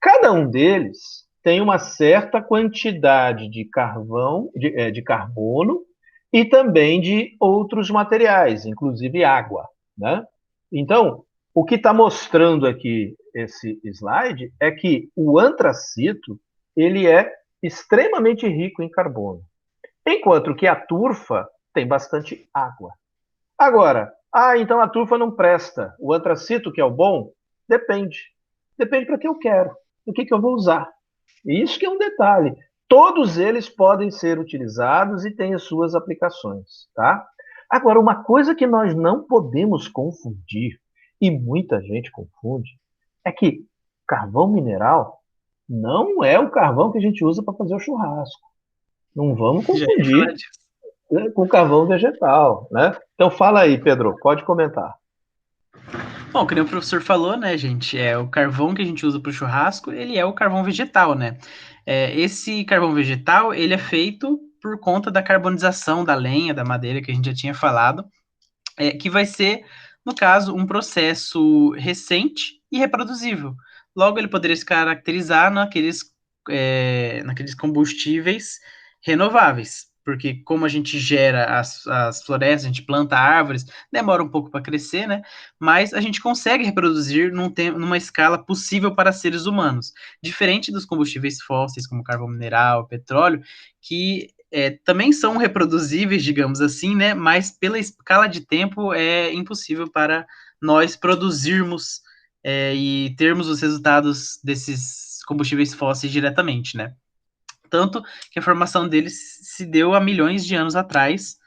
Cada um deles tem uma certa quantidade de carvão, de carbono e também de outros materiais, inclusive água, né? Então, o que está mostrando aqui esse slide é que o antracito ele é extremamente rico em carbono, enquanto que a turfa tem bastante água. Agora, então a turfa não presta. O antracito, que é o bom, depende. Depende para que eu quero, o que eu vou usar. E isso que é um detalhe. Todos eles podem ser utilizados e têm as suas aplicações, tá? Agora, uma coisa que nós não podemos confundir, e muita gente confunde, é que carvão mineral não é o carvão que a gente usa para fazer o churrasco. Não vamos confundir com carvão vegetal, né? Então fala aí, Pedro, pode comentar. Bom, como o professor falou, né, gente, o carvão que a gente usa para o churrasco, ele é o carvão vegetal, né? Esse carvão vegetal, ele é feito por conta da carbonização da lenha, da madeira, que a gente já tinha falado, que vai ser, no caso, um processo recente e reproduzível. Logo, ele poderia se caracterizar naqueles combustíveis renováveis, porque como a gente gera as florestas, a gente planta árvores, demora um pouco para crescer, né? Mas a gente consegue reproduzir numa escala possível para seres humanos, diferente dos combustíveis fósseis, como carvão mineral, petróleo, que também são reproduzíveis, digamos assim, né? Mas pela escala de tempo é impossível para nós produzirmos e termos os resultados desses combustíveis fósseis diretamente, né? Tanto que a formação deles se deu há milhões de anos atrás,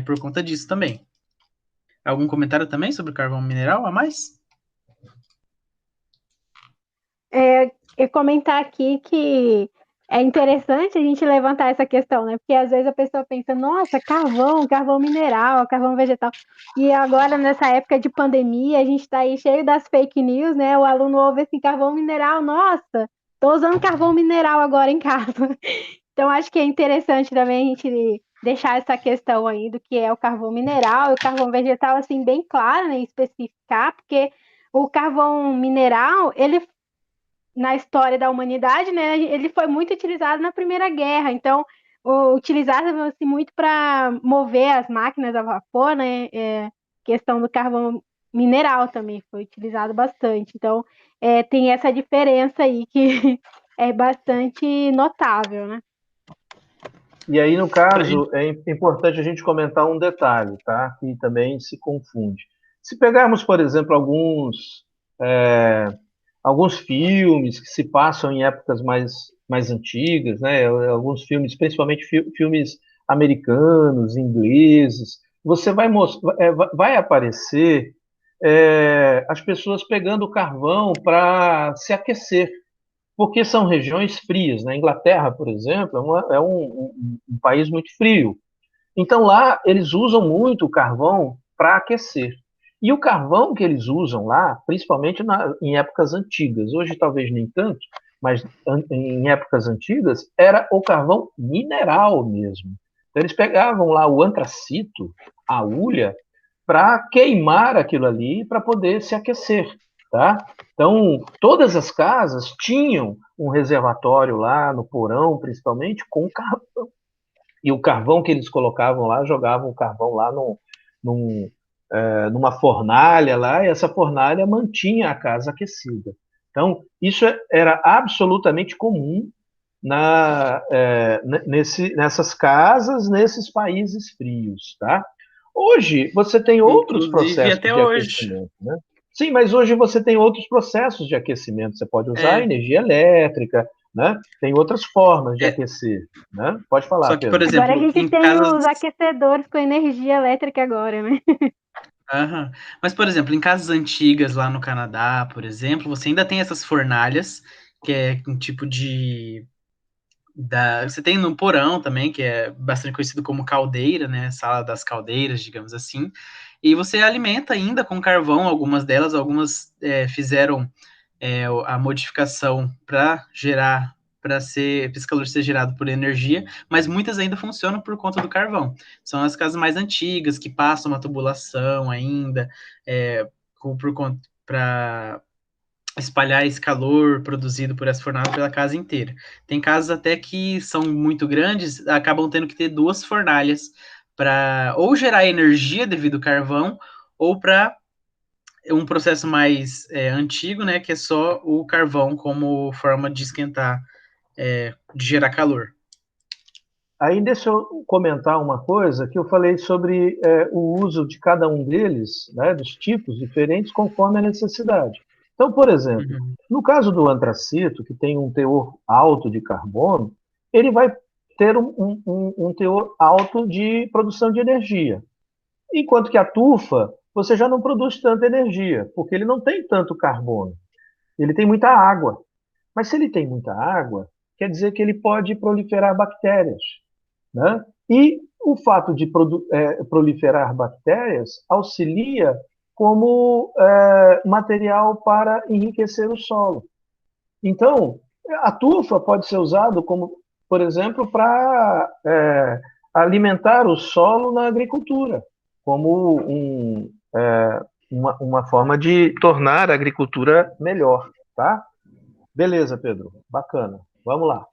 por conta disso também. Algum comentário também sobre o carvão mineral a mais? Eu comentar aqui que é interessante a gente levantar essa questão, né? Porque às vezes a pessoa pensa, nossa, carvão mineral, carvão vegetal. E agora, nessa época de pandemia, a gente está aí cheio das fake news, né? O aluno ouve assim, carvão mineral, nossa, tô usando carvão mineral agora em casa. Então, acho que é interessante também a gente deixar essa questão aí do que é o carvão mineral e o carvão vegetal, assim, bem claro, né? Especificar, porque o carvão mineral, ele na história da humanidade, né, ele foi muito utilizado na Primeira Guerra, então utilizava-se muito para mover as máquinas a vapor, né, questão do carvão mineral também foi utilizado bastante. Então, tem essa diferença aí que é bastante notável, né? E aí, no caso, é importante a gente comentar um detalhe, tá? Que também se confunde. Se pegarmos, por exemplo, alguns filmes que se passam em épocas mais antigas, né? Alguns filmes, principalmente filmes americanos, ingleses, você vai aparecer as pessoas pegando carvão para se aquecer, porque são regiões frias. Na Inglaterra, por exemplo, um país muito frio. Então lá eles usam muito o carvão para aquecer. E o carvão que eles usam lá, principalmente em épocas antigas, hoje talvez nem tanto, mas em épocas antigas, era o carvão mineral mesmo. Então eles pegavam lá o antracito, a hulha, para queimar aquilo ali para poder se aquecer, tá? Então, todas as casas tinham um reservatório lá no porão, principalmente, com carvão. E o carvão que eles colocavam lá, jogavam o carvão lá num, numa fornalha lá, e essa fornalha mantinha a casa aquecida. Então, isso era absolutamente comum nessas casas, nesses países frios, tá? Hoje, você tem outros Inclusive, processos até de hoje. aquecimento, né? Sim, mas hoje você tem outros processos de aquecimento. Você pode usar É, energia elétrica, né? Tem outras formas de é, aquecer, né? Pode falar, só que, por Pedro. Agora a exemplo, gente em tem casas. os aquecedores com energia elétrica agora, né? Aham. Mas, por exemplo, em casas antigas lá no Canadá, por exemplo, você ainda tem essas fornalhas, que é um tipo de. Você tem no porão também, que é bastante conhecido como caldeira, né? Sala das caldeiras, digamos assim. E você alimenta ainda com carvão, algumas delas, algumas fizeram a modificação para gerar, para esse calor ser gerado por energia, mas muitas ainda funcionam por conta do carvão. São as casas mais antigas que passam uma tubulação ainda, por conta para espalhar esse calor produzido por essa fornalha pela casa inteira. Tem casas até que são muito grandes, acabam tendo que ter duas fornalhas para ou gerar energia devido ao carvão, ou para um processo mais antigo, né, que é só o carvão como forma de esquentar, de gerar calor. Aí deixa eu comentar uma coisa que eu falei sobre o uso de cada um deles, né, dos tipos diferentes, conforme a necessidade. Então, por exemplo, Uhum. no caso do antracito, que tem um teor alto de carbono, ele vai ter um teor alto de produção de energia. Enquanto que a tufa, você já não produz tanta energia, porque ele não tem tanto carbono. Ele tem muita água. Mas se ele tem muita água, quer dizer que ele pode proliferar bactérias, né? E o fato de proliferar bactérias auxilia como material para enriquecer o solo. Então, a tufa pode ser usado como, por exemplo, para alimentar o solo na agricultura, como uma forma de tornar a agricultura melhor, tá? Beleza, Pedro. Bacana. Vamos lá.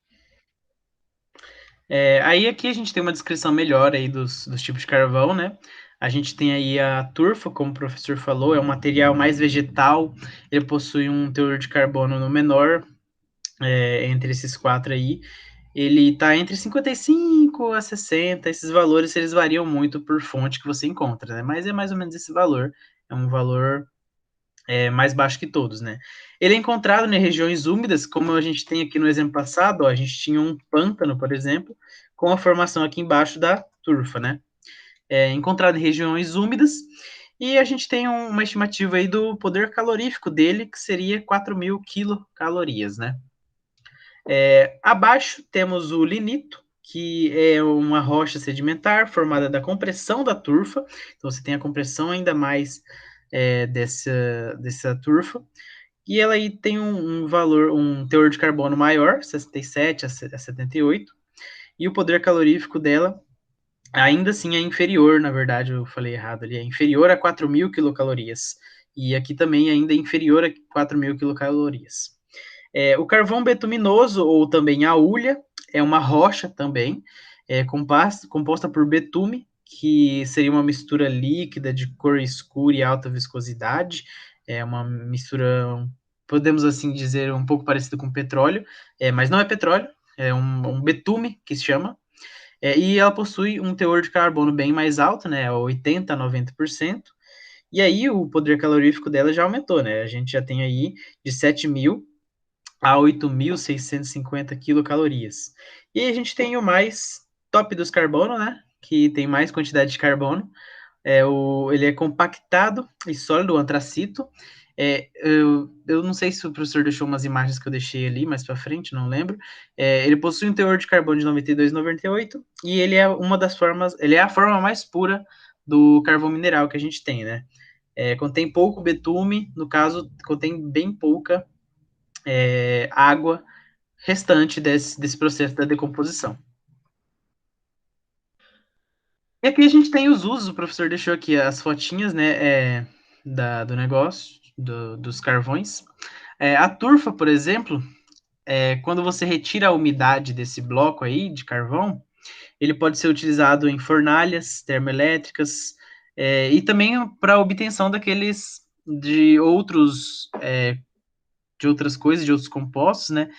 Aí aqui a gente tem uma descrição melhor aí dos tipos de carvão, né? A gente tem aí a turfa, como o professor falou, é um material mais vegetal, ele possui um teor de carbono no menor, entre esses quatro aí. Ele está entre 55 a 60, esses valores eles variam muito por fonte que você encontra, né? Mas é mais ou menos esse valor, é um valor mais baixo que todos, né? Ele é encontrado em regiões úmidas, como a gente tem aqui no exemplo passado, ó, a gente tinha um pântano, por exemplo, com a formação aqui embaixo da turfa, né? Encontrado em regiões úmidas, e a gente tem uma estimativa aí do poder calorífico dele, que seria 4.000 quilocalorias, né? Abaixo temos o linito, que é uma rocha sedimentar formada da compressão da turfa, então você tem a compressão ainda mais dessa turfa, e ela aí tem um valor, um teor de carbono maior, 67 a 78, e o poder calorífico dela ainda assim é inferior, na verdade, eu falei errado ali, é inferior a 4.000 quilocalorias. E aqui também ainda é inferior a 4.000 quilocalorias. O carvão betuminoso, ou também a hulha, é uma rocha também, composta por betume, que seria uma mistura líquida de cor escura e alta viscosidade. É uma mistura, podemos assim dizer, um pouco parecida com petróleo, mas não é petróleo, é um betume que se chama. E ela possui um teor de carbono bem mais alto, né, 80 a 90%. E aí o poder calorífico dela já aumentou, né? A gente já tem aí de 7.000 a 8.650 quilocalorias. E aí a gente tem o mais top dos carbono, né? Que tem mais quantidade de carbono. Ele é compactado e sólido, o antracito. Eu não sei se o professor deixou umas imagens que eu deixei ali mais para frente, não lembro. Ele possui um teor de carbono de 92 e 98 e ele é uma das formas, ele é a forma mais pura do carvão mineral que a gente tem, né? Contém pouco betume, no caso, contém bem pouca água restante desse processo da decomposição. E aqui a gente tem os usos, o professor deixou aqui as fotinhas, né, do negócio, dos carvões. A turfa, por exemplo, quando você retira a umidade desse bloco aí de carvão, ele pode ser utilizado em fornalhas termoelétricas e também para obtenção daqueles de outras coisas, de outros compostos, né?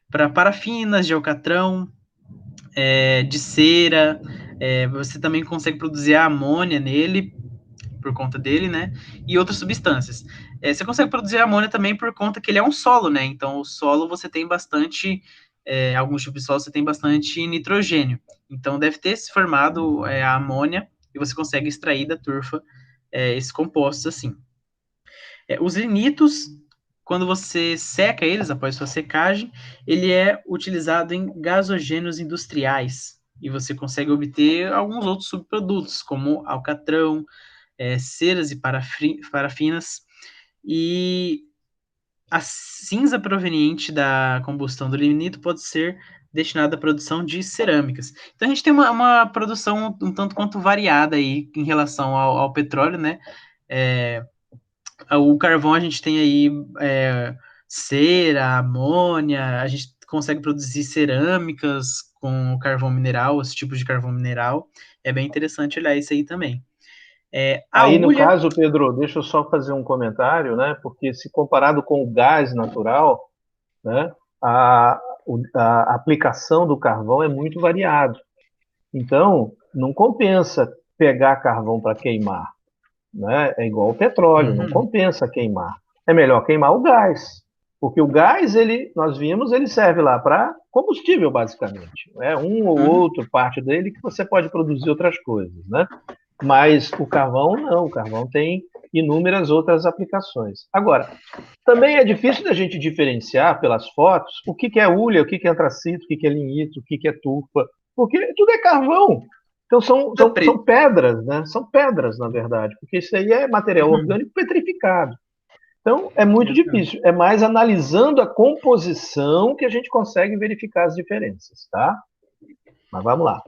Para parafinas de alcatrão, de cera, você também consegue produzir a amônia nele, por conta dele, né? E outras substâncias. Você consegue produzir amônia também por conta que ele é um solo, né? Então, o solo você tem bastante, alguns tipos de solo você tem bastante nitrogênio. Então, deve ter se formado a amônia e você consegue extrair da turfa esses compostos assim. Os lignitos, quando você seca eles após sua secagem, ele é utilizado em gasogênios industriais e você consegue obter alguns outros subprodutos, como alcatrão, ceras e parafinas, e a cinza proveniente da combustão do lignito pode ser destinada à produção de cerâmicas. Então a gente tem uma produção um tanto quanto variada aí em relação ao petróleo, né? O carvão a gente tem aí cera, amônia, a gente consegue produzir cerâmicas com carvão mineral, esse tipo de carvão mineral. É bem interessante olhar isso aí também. A Aí, no hulha. caso, Pedro, deixa eu só fazer um comentário, né? Porque se comparado com o gás natural, né, a aplicação do carvão é muito variado. Então, não compensa pegar carvão para queimar, né? É igual o petróleo, não Uhum, compensa queimar. É melhor queimar o gás, porque o gás, nós vimos, ele serve lá para combustível, basicamente. É um ou uhum. outro parte dele que você pode produzir outras coisas, né? Mas o carvão não, o carvão tem inúmeras outras aplicações. Agora, também é difícil da gente diferenciar pelas fotos o que que é hulha, o que que é antracito, o que que é lignito, o que que é turfa, porque tudo é carvão. Então são pedras, né? São pedras, na verdade, porque isso aí é material Uhum. orgânico petrificado. Então é muito Exato. difícil. É mais analisando a composição que a gente consegue verificar as diferenças, tá? Mas vamos lá.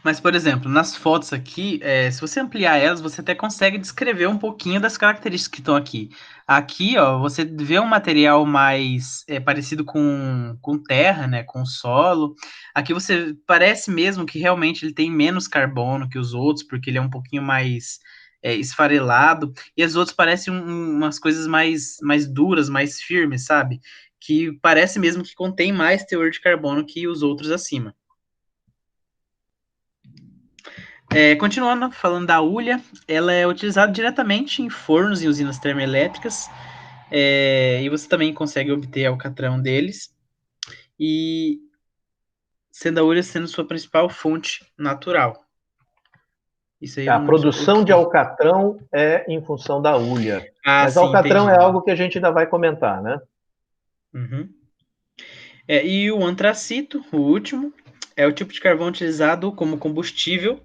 Mas, por exemplo, nas fotos aqui, se você ampliar elas, você até consegue descrever um pouquinho das características que estão aqui. Aqui, ó, você vê um material mais parecido com terra, né, com solo. Aqui você parece mesmo que realmente ele tem menos carbono que os outros, porque ele é um pouquinho mais esfarelado. E os outros parecem umas coisas mais duras, mais firmes, sabe? Que parece mesmo que contém mais teor de carbono que os outros acima. Continuando falando da hulha, ela é utilizada diretamente em fornos e usinas termoelétricas, e você também consegue obter alcatrão deles, e sendo a hulha sendo sua principal fonte natural. Isso aí A vamos ver o produção de que. alcatrão é em função da hulha. Ah, Mas sim, alcatrão é entendi. algo que a gente ainda vai comentar, né? Uhum. E o antracito, o último, é o tipo de carvão utilizado como combustível.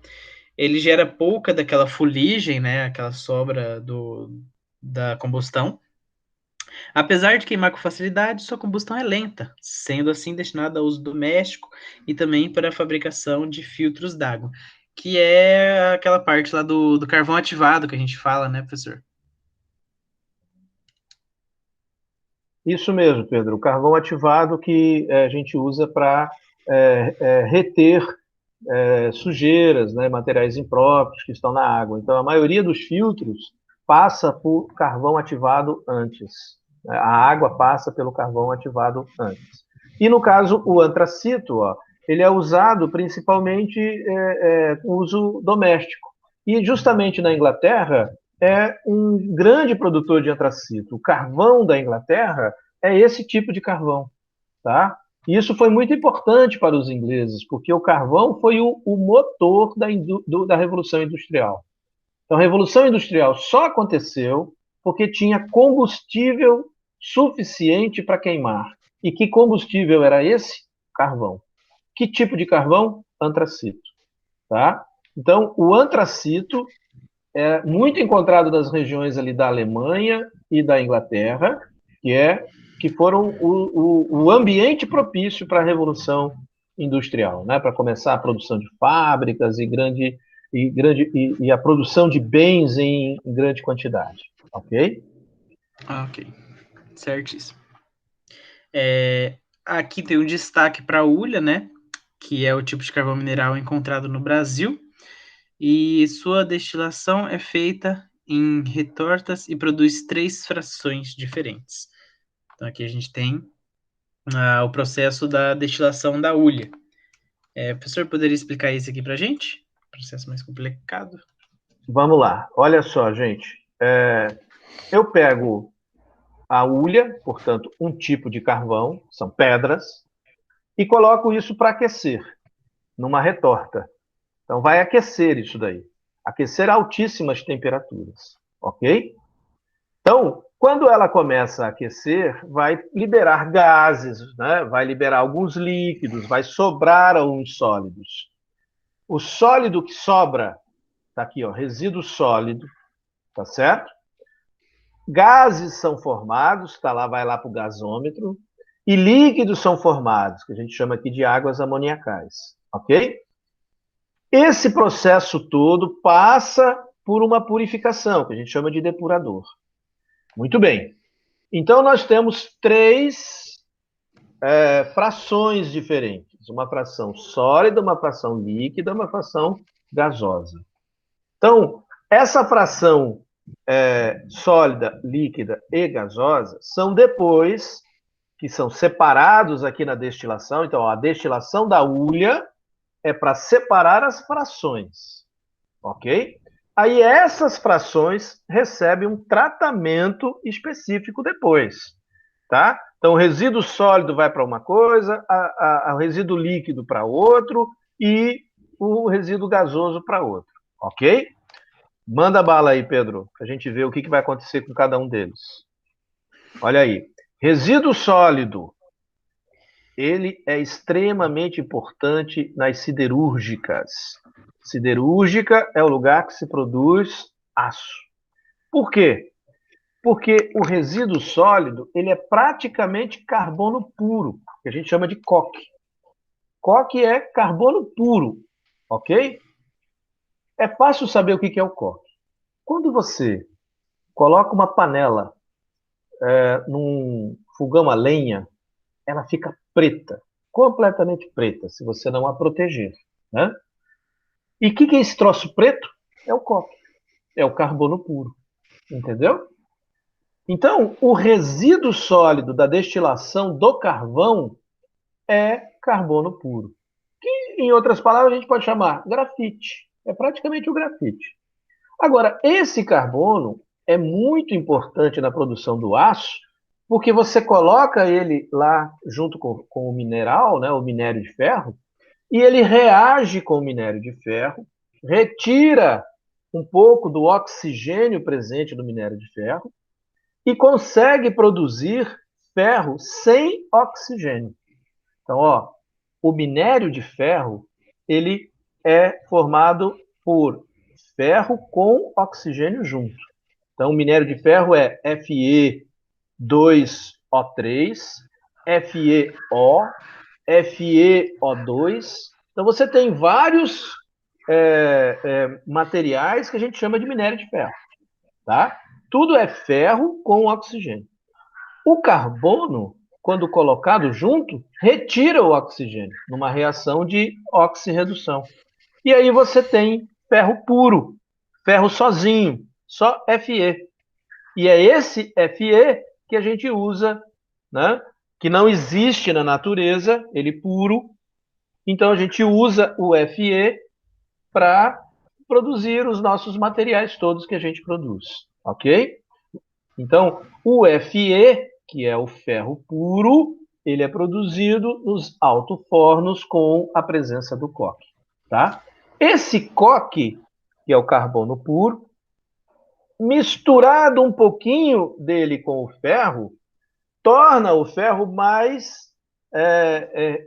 Ele gera pouca daquela fuligem, né, aquela sobra da combustão. Apesar de queimar com facilidade, sua combustão é lenta, sendo assim destinada ao uso doméstico e também para a fabricação de filtros d'água, que é aquela parte lá do carvão ativado que a gente fala, né, professor? Isso mesmo, Pedro. O carvão ativado que a gente usa para reter sujeiras, né, materiais impróprios que estão na água. Então, a maioria dos filtros passa por carvão ativado antes. A água passa pelo carvão ativado antes. E, no caso, o antracito, ó, ele é usado principalmente com uso doméstico. E, justamente na Inglaterra, é um grande produtor de antracito. O carvão da Inglaterra é esse tipo de carvão, tá? E isso foi muito importante para os ingleses, porque o carvão foi o motor da Revolução Industrial. Então, a Revolução Industrial só aconteceu porque tinha combustível suficiente para queimar. E que combustível era esse? Carvão. Que tipo de carvão? Antracito. Tá? Então, o antracito é muito encontrado nas regiões ali da Alemanha e da Inglaterra, que foram o ambiente propício para a Revolução Industrial, né? Para começar a produção de fábricas e a produção de bens em grande quantidade. Ok? Ok, certíssimo. Aqui tem um destaque para a hulha, né? Que é o tipo de carvão mineral encontrado no Brasil. E sua destilação é feita em retortas e produz 3 frações diferentes. Então aqui a gente tem o processo da destilação da hulha. O professor poderia explicar isso aqui para a gente? Processo mais complicado. Vamos lá. Olha só, gente. Eu pego a hulha, portanto, um tipo de carvão, são pedras, e coloco isso para aquecer numa retorta. Então, vai aquecer isso daí. Aquecer a altíssimas temperaturas, ok? Então, quando ela começa a aquecer, vai liberar gases, né? Vai liberar alguns líquidos, vai sobrar alguns sólidos. O sólido que sobra, tá aqui, ó, resíduo sólido, tá certo? Gases são formados, tá lá, vai lá para o gasômetro, e líquidos são formados, que a gente chama aqui de águas amoniacais, ok? Esse processo todo passa por uma purificação, que a gente chama de depurador. Muito bem. Então, nós temos 3 frações diferentes. Uma fração sólida, uma fração líquida, uma fração gasosa. Então, essa fração sólida, líquida e gasosa são depois que são separados aqui na destilação. Então, a destilação da hulha é para separar as frações, ok? Aí essas frações recebem um tratamento específico depois, tá? Então o resíduo sólido vai para uma coisa, o resíduo líquido para outro e o resíduo gasoso para outro, ok? Manda bala aí, Pedro, para a gente ver o que vai acontecer com cada um deles. Olha aí, resíduo sólido, ele é extremamente importante nas siderúrgicas. Siderúrgica é o lugar que se produz aço. Por quê? Porque o resíduo sólido ele é praticamente carbono puro, que a gente chama de coque. Coque é carbono puro, ok? É fácil saber o que é o coque. Quando você coloca uma panela num fogão a lenha, ela fica preta, completamente preta, se você não a proteger, né? E o que é esse troço preto? É o coque, é o carbono puro, entendeu? Então, o resíduo sólido da destilação do carvão é carbono puro. Que, em outras palavras, a gente pode chamar grafite. É praticamente o grafite. Agora, esse carbono é muito importante na produção do aço, porque você coloca ele lá junto com o mineral, né, o minério de ferro, e ele reage com o minério de ferro, retira um pouco do oxigênio presente no minério de ferro e consegue produzir ferro sem oxigênio. Então, ó, o minério de ferro ele é formado por ferro com oxigênio junto. Então, o minério de ferro é Fe2O3, FeO, FeO2. Então, você tem vários materiais que a gente chama de minério de ferro. Tá? Tudo é ferro com oxigênio. O carbono quando colocado junto, retira o oxigênio, numa reação de oxirredução. E aí você tem ferro puro, ferro sozinho, só Fe. E é esse Fe que a gente usa, né? Que não existe na natureza, ele puro. Então a gente usa o Fe para produzir os nossos materiais todos que a gente produz, ok? Então, o Fe, que é o ferro puro, ele é produzido nos alto-fornos com a presença do coque, tá? Esse coque, que é o carbono puro, misturado um pouquinho dele com o ferro, torna o ferro mais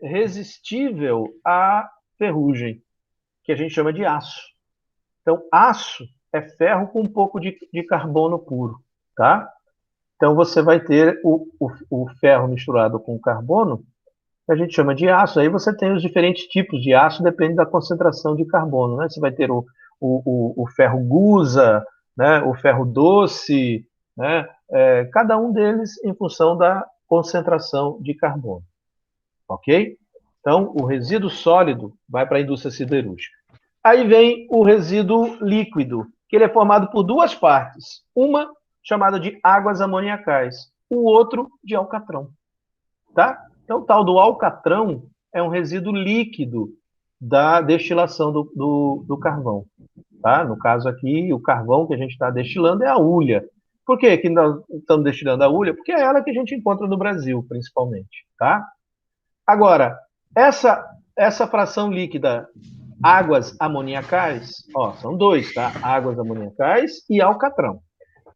resistível à ferrugem, que a gente chama de aço. Então, aço é ferro com um pouco de carbono puro, tá? Então, você vai ter o ferro misturado com o carbono, que a gente chama de aço. Aí você tem os diferentes tipos de aço, depende da concentração de carbono, né? Você vai ter o ferro gusa, né? O ferro doce, né? Cada um deles em função da concentração de carbono, ok? Então, o resíduo sólido vai para a indústria siderúrgica. Aí vem o resíduo líquido, que ele é formado por duas partes. Uma chamada de águas amoniacais, o outro de alcatrão. Tá? Então, o tal do alcatrão é um resíduo líquido da destilação do carvão. Tá? No caso aqui, o carvão que a gente está destilando é a hulha. Por que nós estamos destilando a hulha? Porque é ela que a gente encontra no Brasil, principalmente. Tá? Agora, essa fração líquida, águas amoniacais, ó, são dois, tá? Águas amoniacais e alcatrão.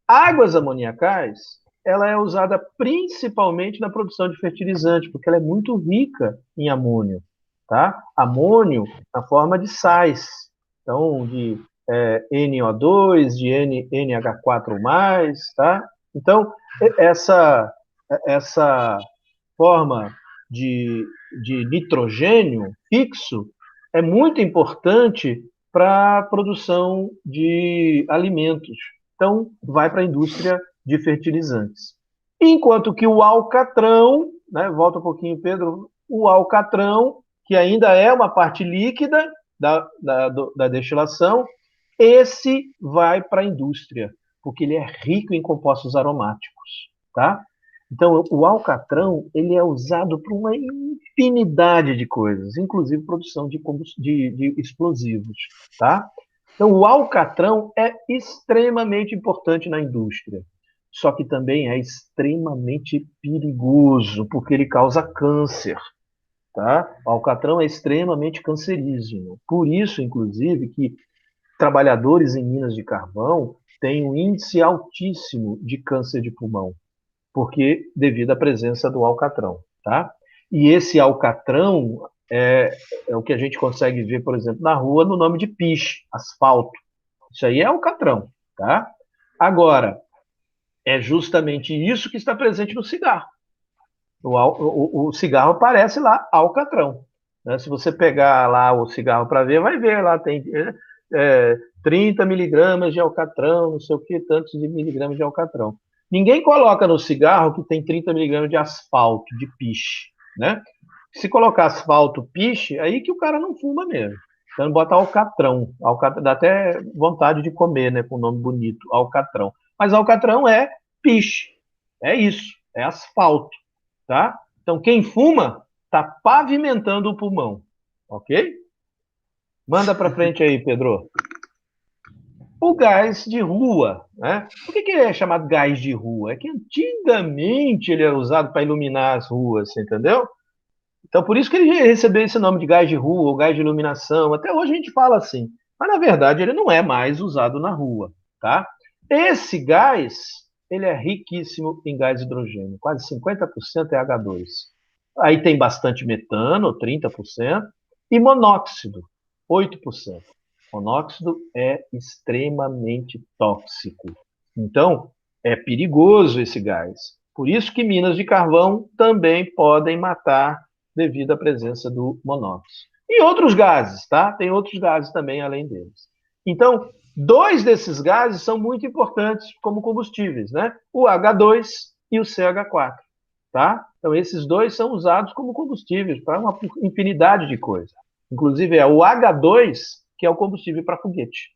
Águas amoniacais, ela é usada principalmente na produção de fertilizante, porque ela é muito rica em amônio, tá? Amônio na forma de sais, então de NO2, de NH4+, tá? Então, essa forma de nitrogênio fixo é muito importante para a produção de alimentos. Então, vai para a indústria de fertilizantes. Enquanto que o alcatrão, né, volta um pouquinho, Pedro, o alcatrão, que ainda é uma parte líquida da destilação, esse vai para a indústria, porque ele é rico em compostos aromáticos, tá? Então, o alcatrão, ele é usado para uma infinidade de coisas, inclusive produção de explosivos, tá? Então, o alcatrão é extremamente importante na indústria, só que também é extremamente perigoso, porque ele causa câncer, tá? O alcatrão é extremamente cancerígeno. Por isso, inclusive, que trabalhadores em minas de carvão têm um índice altíssimo de câncer de pulmão, porque devido à presença do alcatrão, tá? E esse alcatrão é o que a gente consegue ver, por exemplo, na rua no nome de piche, asfalto. Isso aí é alcatrão, tá? Agora, é justamente isso que está presente no cigarro. O cigarro aparece lá, alcatrão. Né? Se você pegar lá o cigarro para ver, vai ver lá, tem 30 miligramas de alcatrão, não sei o que, tantos de miligramas de alcatrão. Ninguém coloca no cigarro que tem 30 miligramas de asfalto, de piche, né? Se colocar asfalto, piche, aí que o cara não fuma mesmo. Então bota alcatrão. Dá até vontade de comer, né? Com um nome bonito, alcatrão. Mas alcatrão é piche. É isso. É asfalto, tá? Então quem fuma está pavimentando o pulmão, ok? Manda para frente aí, Pedro. O gás de rua, né? Por que é chamado gás de rua? É que antigamente ele era usado para iluminar as ruas, entendeu? Então, por isso que ele recebeu esse nome de gás de rua ou gás de iluminação. Até hoje a gente fala assim. Mas, na verdade, ele não é mais usado na rua, tá? Esse gás, ele é riquíssimo em gás de hidrogênio. Quase 50% é H2. Aí tem bastante metano, 30%, e monóxido, 8%. Monóxido é extremamente tóxico. Então, é perigoso esse gás. Por isso que minas de carvão também podem matar devido à presença do monóxido. E outros gases, tá? Tem outros gases também além deles. Então, dois desses gases são muito importantes como combustíveis, né? O H2 e o CH4, tá? Então, esses dois são usados como combustíveis para uma infinidade de coisas. Inclusive, é o H2 que é o combustível para foguete,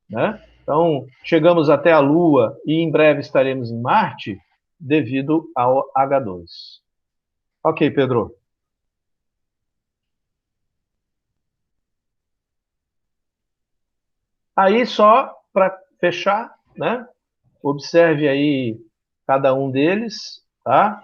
né? Então, chegamos até a Lua e em breve estaremos em Marte devido ao H2. Ok, Pedro. Aí, só para fechar, né? Observe aí cada um deles, tá?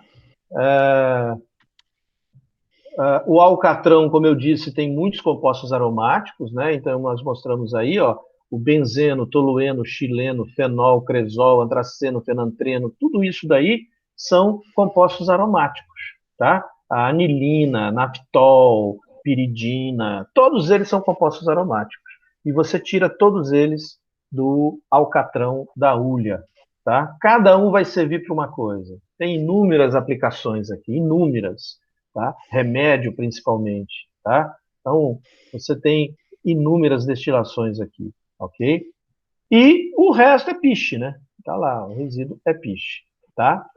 O alcatrão, como eu disse, tem muitos compostos aromáticos, né? Então nós mostramos aí, ó, o benzeno, tolueno, xileno, fenol, cresol, antraceno, fenantreno, tudo isso daí são compostos aromáticos, tá? A anilina, naftol, piridina, todos eles são compostos aromáticos. E você tira todos eles do alcatrão da hulha, tá? Cada um vai servir para uma coisa. Tem inúmeras aplicações aqui, inúmeras. Tá? Remédio principalmente, tá? Então, você tem inúmeras destilações aqui, ok? E o resto é piche, né? Tá lá, o resíduo é piche, tá?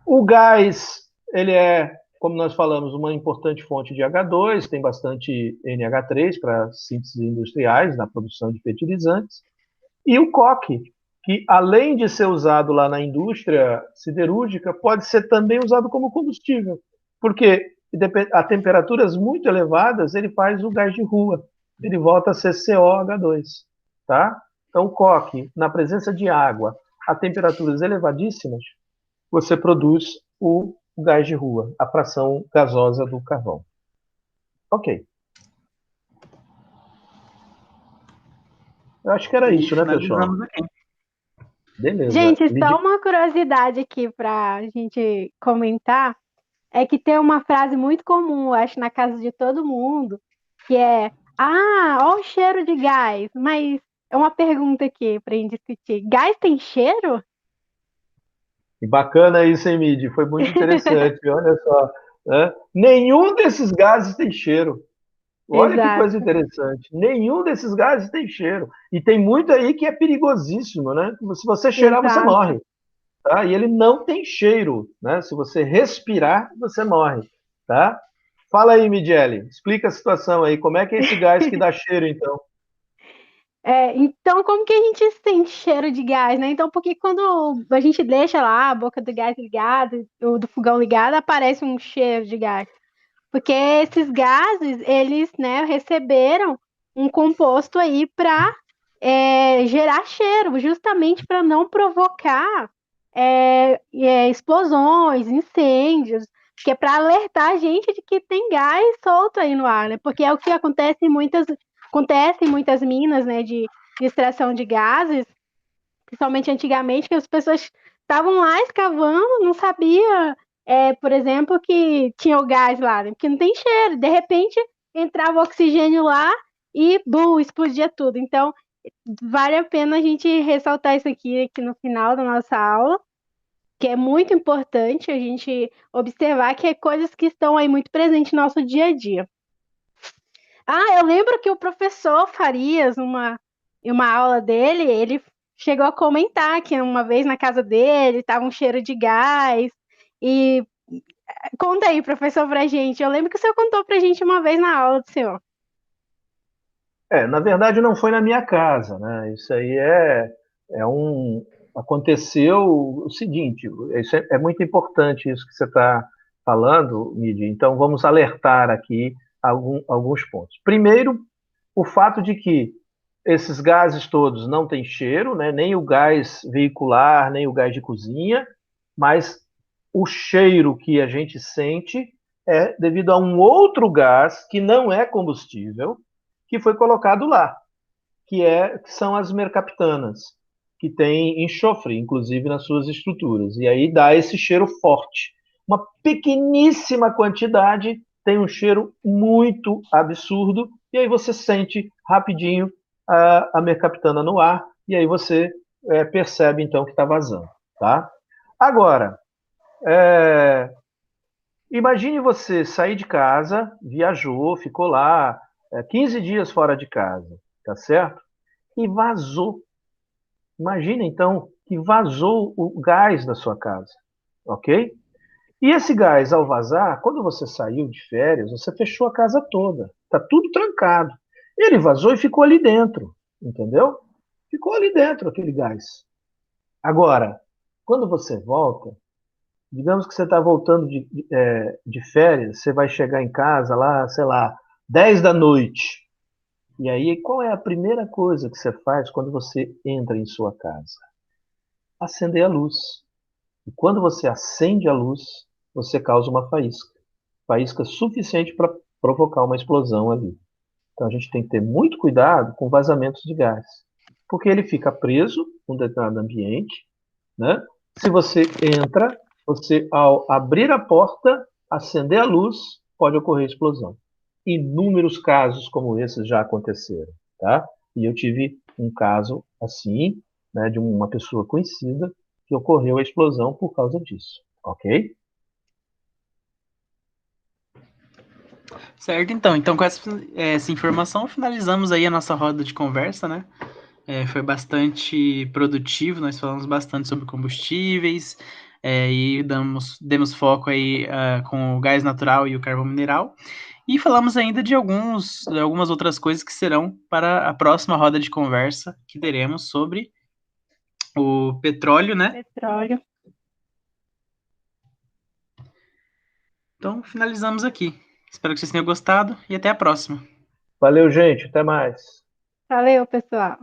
O gás, ele é, como nós falamos, uma importante fonte de H2, tem bastante NH3 para sínteses industriais, na produção de fertilizantes. E o coque, que além de ser usado lá na indústria siderúrgica, pode ser também usado como combustível. Porque a temperaturas muito elevadas, ele faz o gás de rua. Ele volta a ser COH2. Tá? Então, o coque, na presença de água, a temperaturas elevadíssimas, você produz o gás de rua, a fração gasosa do carvão. Ok. Eu acho que era isso, né, pessoal? Aqui. Beleza. Gente, só uma curiosidade aqui para a gente comentar, é que tem uma frase muito comum, acho, na casa de todo mundo, que é: ah, ó o cheiro de gás. Mas é uma pergunta aqui para a gente discutir. Gás tem cheiro? E bacana isso, hein, Midi? Foi muito interessante, olha só. Né? Nenhum desses gases tem cheiro. Olha que coisa Exato, interessante. Nenhum desses gases tem cheiro. E tem muito aí que é perigosíssimo, né? Se você cheirar, você exato. morre. Tá? E ele não tem cheiro, né? Se você respirar, você morre, tá? Fala aí, Midiele, explica a situação aí. Como é que é esse gás que dá cheiro, então? Então, como que a gente sente cheiro de gás, né? Então, porque quando a gente deixa lá a boca do gás ligada, ou do fogão ligado, aparece um cheiro de gás. Porque esses gases, eles, né, receberam um composto aí para gerar cheiro, justamente para não provocar explosões, incêndios, que é para alertar a gente de que tem gás solto aí no ar, né? Porque é o que acontece em muitas minas, né, de extração de gases, principalmente antigamente, que as pessoas estavam lá escavando, não sabia, por exemplo, que tinha o gás lá, né? Porque não tem cheiro. De repente entrava oxigênio lá e bum, explodia tudo. Então, vale a pena a gente ressaltar isso aqui no final da nossa aula, que é muito importante a gente observar que é coisas que estão aí muito presentes no nosso dia a dia. Ah, eu lembro que o professor Farias, em uma aula dele, ele chegou a comentar que uma vez na casa dele estava um cheiro de gás. E conta aí, professor, pra gente. Eu lembro que o senhor contou pra gente uma vez na aula do senhor. Na verdade, não foi na minha casa, né? Isso aí é um. Aconteceu o seguinte, isso é muito importante isso que você está falando, Midi. Então, vamos alertar aqui alguns pontos. Primeiro, o fato de que esses gases todos não têm cheiro, né? Nem o gás veicular, nem o gás de cozinha, mas o cheiro que a gente sente é devido a um outro gás que não é combustível, que foi colocado lá, que são as mercaptanas, que tem enxofre, inclusive, nas suas estruturas. E aí dá esse cheiro forte. Uma pequeníssima quantidade tem um cheiro muito absurdo, e aí você sente rapidinho a mercaptana no ar, e aí você percebe, então, que está vazando. Tá? Agora, é, imagine você sair de casa, viajou, ficou lá 15 dias fora de casa, tá certo? E vazou. Imagina então que vazou o gás da sua casa, ok? E esse gás, ao vazar, quando você saiu de férias, você fechou a casa toda. Está tudo trancado. Ele vazou e ficou ali dentro, entendeu? Ficou ali dentro aquele gás. Agora, quando você volta, digamos que você está voltando de férias, você vai chegar em casa lá, sei lá, 10 da noite. E aí, qual é a primeira coisa que você faz quando você entra em sua casa? Acender a luz. E quando você acende a luz, você causa uma faísca. Faísca suficiente para provocar uma explosão ali. Então a gente tem que ter muito cuidado com vazamentos de gás, porque ele fica preso em um determinado ambiente, né? Se você entra, você ao abrir a porta, acender a luz, pode ocorrer explosão. Inúmeros casos como esses já aconteceram, tá? E eu tive um caso assim, né, de uma pessoa conhecida que ocorreu a explosão por causa disso, ok? Certo, então. Então, com essa informação, finalizamos aí a nossa roda de conversa, né? Foi bastante produtivo, nós falamos bastante sobre combustíveis, e demos foco aí com o gás natural e o carvão mineral. E falamos ainda de algumas outras coisas que serão para a próxima roda de conversa que teremos sobre o petróleo, né? Petróleo. Então, finalizamos aqui. Espero que vocês tenham gostado e até a próxima. Valeu, gente. Até mais. Valeu, pessoal.